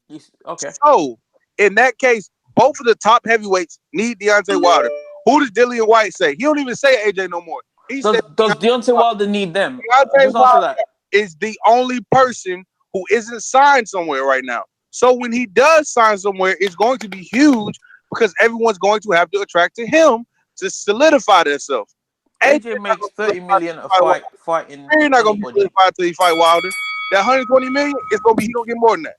[SPEAKER 6] Okay.
[SPEAKER 8] So in that case, both of the top heavyweights need Deontay Wilder. Who does Dillian White say? He don't even say AJ no more.
[SPEAKER 6] Does Deontay Wilder need them?
[SPEAKER 8] Deontay
[SPEAKER 6] Just answer
[SPEAKER 8] Wilder
[SPEAKER 6] that.
[SPEAKER 8] is the only person who isn't signed somewhere right now. So when he does sign somewhere, it's going to be huge because everyone's going to have to attract to him to solidify themselves.
[SPEAKER 6] AJ makes 30 million a fight fighting.
[SPEAKER 8] You're not going to be solidified until you fight Wilder. That 120 million is going to be, he don't get more than that.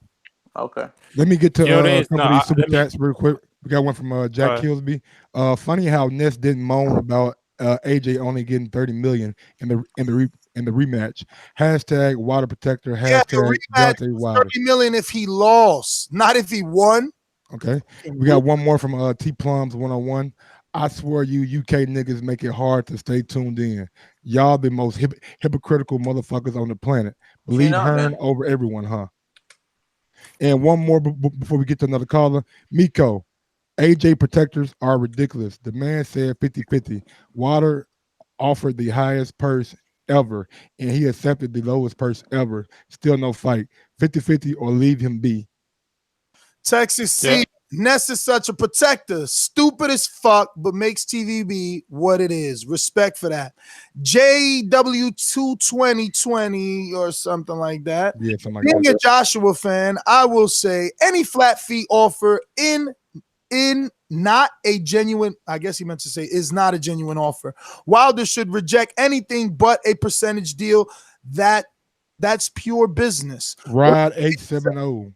[SPEAKER 6] Okay.
[SPEAKER 1] Let me get to a couple of these super
[SPEAKER 10] let me-
[SPEAKER 1] chats real quick. We got one from Jack Kilsby. Funny how Ness didn't moan about AJ only getting 30 million in the rematch. Hashtag Wilder Protector. Hashtag Deontay Wilder.
[SPEAKER 2] 30 million if he lost, not if he won.
[SPEAKER 1] Okay. We got one more from T Plums 101. I swear you UK niggas make it hard to stay tuned in. Y'all the most hypocritical motherfuckers on the planet. Believe Hearn over everyone, huh? And one more before we get to another caller. Miko, AJ protectors are ridiculous. The man said 50-50. Wilder offered the highest purse ever, and he accepted the lowest purse ever. Still no fight. 50-50 or leave him be.
[SPEAKER 2] Texas C. Ness is such a protector. Stupid as fuck, but makes TV be what it is. Respect for that. JW22020 or something like that.
[SPEAKER 1] Yeah, something like
[SPEAKER 2] Being
[SPEAKER 1] that.
[SPEAKER 2] a Joshua fan, I will say any flat fee offer in not a genuine, I guess he meant to say is not a genuine offer. Wilder should reject anything but a percentage deal. That's pure business.
[SPEAKER 1] Rod 870.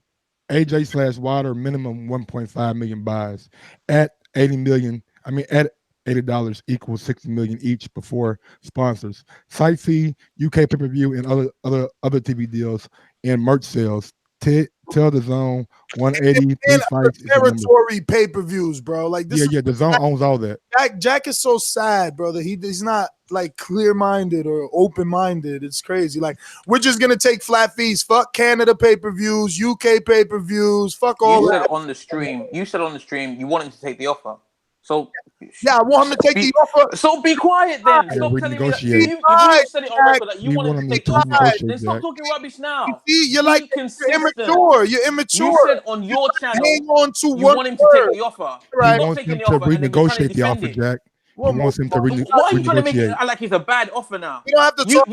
[SPEAKER 1] AJ / Wilder minimum 1.5 million buys at 80 million. I mean at $80 equals 60 million each before sponsors. Site fee, UK pay-per-view, and other TV deals and merch sales. Tell the Zone 180
[SPEAKER 2] And
[SPEAKER 1] fights.
[SPEAKER 2] territory pay-per-views, bro. Like this.
[SPEAKER 1] Yeah, the Zone owns all that.
[SPEAKER 2] Jack is so sad, brother. He's not like clear-minded or open-minded. It's crazy. Like we're just gonna take flat fees. Fuck Canada pay-per-views, UK pay-per-views. Fuck all
[SPEAKER 6] You
[SPEAKER 2] that.
[SPEAKER 6] said on the stream. You said on the stream you want him to take the offer. So
[SPEAKER 2] yeah, I want him to take the offer.
[SPEAKER 6] So be quiet then.
[SPEAKER 1] Yeah,
[SPEAKER 6] Stop
[SPEAKER 1] we
[SPEAKER 6] telling me that.
[SPEAKER 1] negotiate.
[SPEAKER 6] You said it on record that you want him to take the offer. Then stop talking rubbish now.
[SPEAKER 2] You're like
[SPEAKER 6] consistent.
[SPEAKER 2] immature. You're immature.
[SPEAKER 6] You said on your channel
[SPEAKER 2] hang on to
[SPEAKER 6] you
[SPEAKER 2] one
[SPEAKER 6] want him to
[SPEAKER 2] word.
[SPEAKER 6] take the offer.
[SPEAKER 2] Right.
[SPEAKER 1] He wants him to renegotiate the offer, Jack. He wants him to
[SPEAKER 6] Why are you trying to make it
[SPEAKER 1] renegotiate.
[SPEAKER 6] like it's a bad offer now?
[SPEAKER 2] You don't have to talk.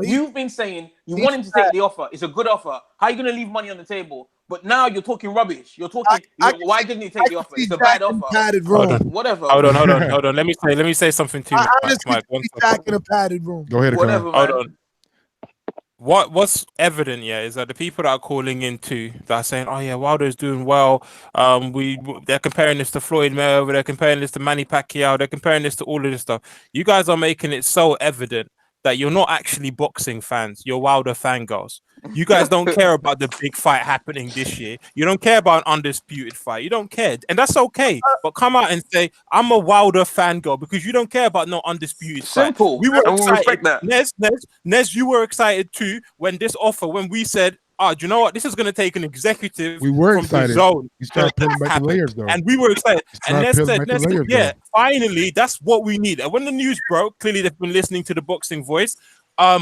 [SPEAKER 6] You've been saying you want him to take the offer. It's a good offer. How are you going to leave money on the table? But now you're talking rubbish. You're talking. Why didn't he take the offer? It's a bad offer. Whatever.
[SPEAKER 10] Hold on. Let me say something to you, Mike. One
[SPEAKER 2] Jack in a padded room.
[SPEAKER 1] Go ahead.
[SPEAKER 6] Whatever.
[SPEAKER 10] Hold on. What's evident, is that the people that are calling in too, that are saying, "Oh yeah, Wilder's doing well." They're comparing this to Floyd Mayweather. They're comparing this to Manny Pacquiao. They're comparing this to all of this stuff. You guys are making it so evident that you're not actually boxing fans. You're Wilder fangirls. You guys don't care about the big fight happening this year. You don't care about an undisputed fight. You don't care, and that's okay. But come out and say, "I'm a Wilder fangirl," because you don't care about no undisputed
[SPEAKER 6] Simple.
[SPEAKER 10] fight. We were
[SPEAKER 6] And we
[SPEAKER 10] excited.
[SPEAKER 6] respect that.
[SPEAKER 10] Nes, you were excited too when we said, "Oh, do you know what? This is going to take an executive
[SPEAKER 1] We were
[SPEAKER 10] from
[SPEAKER 1] excited.
[SPEAKER 10] the Zone."
[SPEAKER 1] You started pulling back the layers, though.
[SPEAKER 10] And we were excited. And Nes said,
[SPEAKER 1] layers,
[SPEAKER 10] "Yeah, finally, that's what we need." And when the news broke, clearly they've been listening to the Boxing Voice.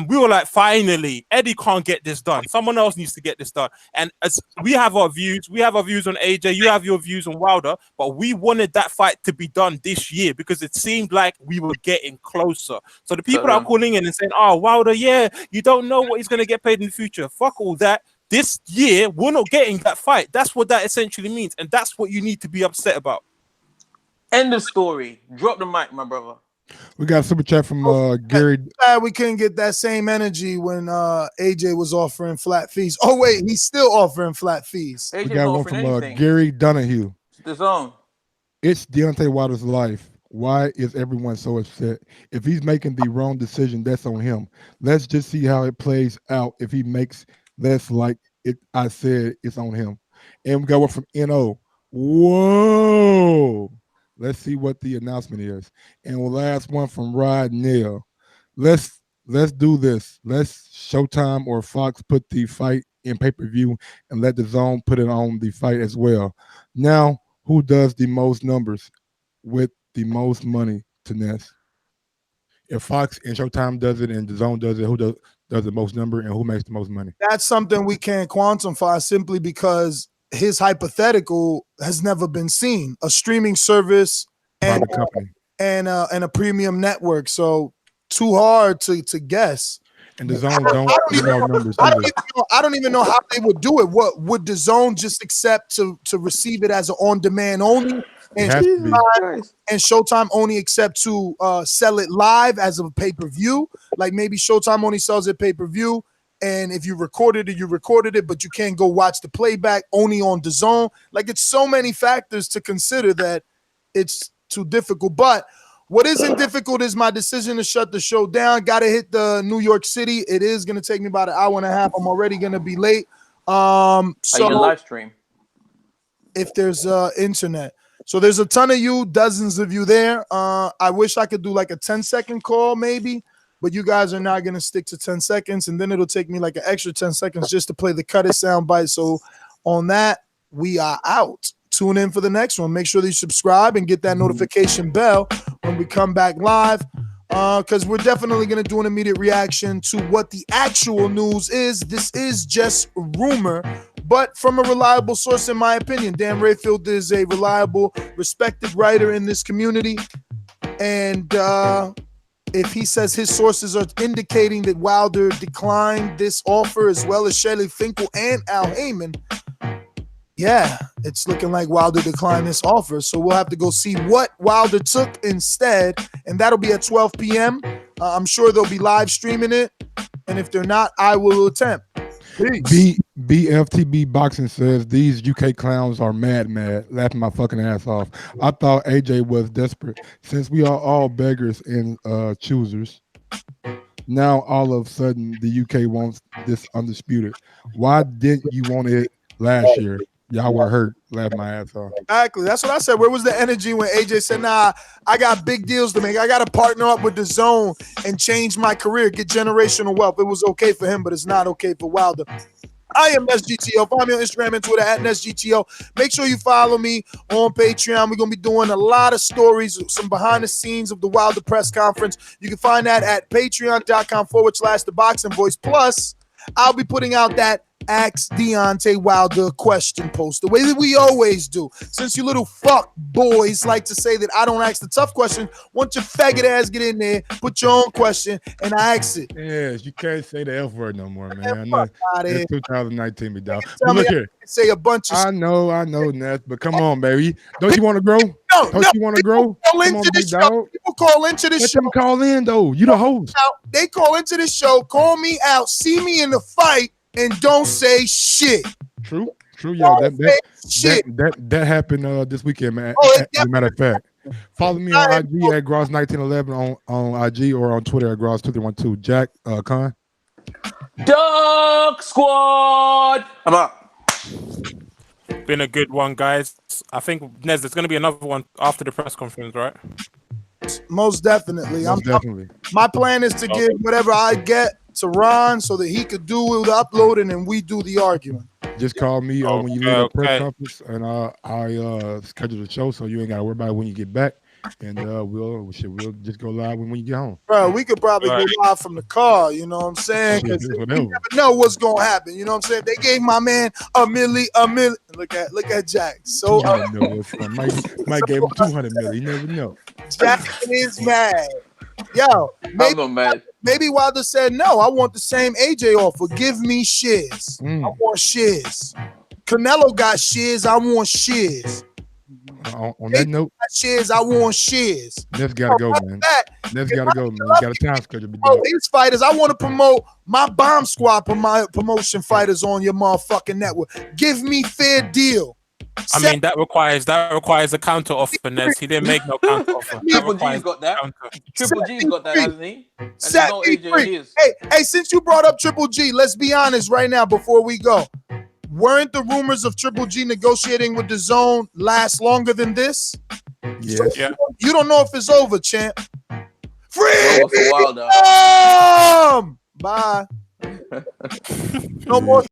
[SPEAKER 10] We were like, finally, Eddie can't get this done. Someone else needs to get this done. And as we have our views on AJ, you have your views on Wilder, but we wanted that fight to be done this year because it seemed like we were getting closer. So the people that are calling in and saying, "Oh, Wilder, yeah, you don't know what he's going to get paid in the future." Fuck all that. This year, we're not getting that fight. That's what that essentially means. And that's what you need to be upset about.
[SPEAKER 6] End of story. Drop the mic, my brother.
[SPEAKER 1] We got a super chat from Gary.
[SPEAKER 2] We couldn't get that same energy when AJ was offering flat fees. Oh wait, he's still offering flat fees.
[SPEAKER 1] We got one from Gary Donahue.
[SPEAKER 6] It's the Zone.
[SPEAKER 1] It's Deontay Wilder's life. Why is everyone so upset? If he's making the wrong decision, that's on him. Let's just see how it plays out. If he makes less like it, I said it's on him. And we go from NO. Whoa. Let's see what the announcement is. And the last one from Rod Neal. Let's do this. Let's Showtime or Fox put the fight in pay-per-view and let the zone put it on the fight as well. Now, who does the most numbers with the most money to Ness? If Fox and Showtime does it and the zone does it, who does the most number and who makes the most money?
[SPEAKER 2] That's something we can't quantify simply because his hypothetical has never been seen. A streaming service and a premium network. So too hard to guess.
[SPEAKER 1] And the zone don't know numbers.
[SPEAKER 2] I don't even know how they would do it. What would the zone just accept to receive it as an on-demand only? And Showtime only accept to sell it live as a pay-per-view. Like maybe Showtime only sells it pay-per-view. And if you recorded it, you recorded it, but you can't go watch the playback only on DAZN. Like it's so many factors to consider that it's too difficult. But what isn't difficult is my decision to shut the show down. Got to hit the New York City. It is going to take me about an hour and a half. I'm already going to be late. So
[SPEAKER 6] you can live stream
[SPEAKER 2] if there's internet. So there's a ton of you, dozens of you there. I wish I could do like a 10-second call maybe, but you guys are not going to stick to 10 seconds. And then it'll take me like an extra 10 seconds just to play the cut it sound bite. So on that, we are out. Tune in for the next one. Make sure that you subscribe and get that notification bell when we come back live, because we're definitely going to do an immediate reaction to what the actual news is. This is just rumor, but from a reliable source, in my opinion. Dan Rayfield is a reliable, respected writer in this community, and if he says his sources are indicating that Wilder declined this offer, as well as Shelly Finkel and Al Haymon, yeah, it's looking like Wilder declined this offer. So we'll have to go see what Wilder took instead. And that'll be at 12 p.m. I'm sure they'll be live streaming it. And if they're not, I will attempt. Peace.
[SPEAKER 1] BFTB Boxing says these UK clowns are mad, laughing my fucking ass off. I thought AJ was desperate. Since we are all beggars and choosers, now all of a sudden the UK wants this undisputed. Why didn't you want it last year? Y'all were hurt. Laughed my ass off.
[SPEAKER 2] Exactly. That's what I said. Where was the energy when AJ said, nah, I got big deals to make. I got to partner up with the zone and change my career, get generational wealth. It was okay for him, but it's not okay for Wilder. I am NestGTO. Follow me on Instagram and Twitter at NestGTO. Make sure you follow me on Patreon. We're going to be doing a lot of stories, some behind the scenes of the Wilder press conference. You can find that at patreon.com/The Boxing Voice. Plus, I'll be putting out that Ask Deontay Wilder question post, the way that we always do. Since you little fuck boys like to say that I don't ask the tough question, once your faggot ass get in there, put your own question, and I ask it.
[SPEAKER 1] Yes, you can't say the F word no more, man. I know it's 2019, me dog.
[SPEAKER 2] But
[SPEAKER 1] Look here.
[SPEAKER 2] Say a bunch of
[SPEAKER 1] I know, Ness, but come on, baby. Don't you want to grow? Don't you want to grow?
[SPEAKER 2] Call into the show. People call into the show.
[SPEAKER 1] Let them call in, though. You the host.
[SPEAKER 2] They call into the show, call me out, see me in the fight, and don't say shit.
[SPEAKER 1] True. Yeah, that happened this weekend, man. As a matter of fact, follow me on IG at Gross1911 on IG or on Twitter at Gross2312. Jack Khan.
[SPEAKER 6] Dog Squad. I'm up.
[SPEAKER 10] Been a good one, guys. I think Nez, there's going to be another one after the press conference, right?
[SPEAKER 2] Most definitely.
[SPEAKER 1] Definitely.
[SPEAKER 2] My plan is to give whatever I get to Ron so that he could do the uploading and we do the argument.
[SPEAKER 1] Just call me when you leave the press conference, and I schedule the show so you ain't got to worry about it when you get back. And we'll just go live when you get home.
[SPEAKER 2] Bro, we could probably go live from the car, you know what I'm saying? Because you never know what's gonna happen. You know what I'm saying? They gave my man a million. Look at Jack. So
[SPEAKER 1] Mike gave him 200 million. You never know.
[SPEAKER 2] Jack is mad. Yo, maybe Wilder said no. I want the same AJ offer. Give me shiz. I want shiz. Canelo got shiz. I want shiz.
[SPEAKER 1] On that note,
[SPEAKER 2] shiz, I want shiz.
[SPEAKER 1] Ness gotta go, man. Ness gotta go, man. Got a time schedule.
[SPEAKER 2] These fighters, I want to promote my Bomb Squad promotion fighters on your motherfucking network. Give me fair deal.
[SPEAKER 10] I mean, that requires a counter offer, Nez. He didn't make no counter offer.
[SPEAKER 6] Triple G's got that. Triple G's got that, hasn't he? And there's no Adrian Diaz.
[SPEAKER 2] Hey, since you brought up Triple G, let's be honest right now before we go. Weren't the rumors of Triple G negotiating with DAZN last longer than this?
[SPEAKER 1] Yes.
[SPEAKER 2] So you don't know if it's over, champ.
[SPEAKER 6] Over for a while now.
[SPEAKER 2] Bye. No more.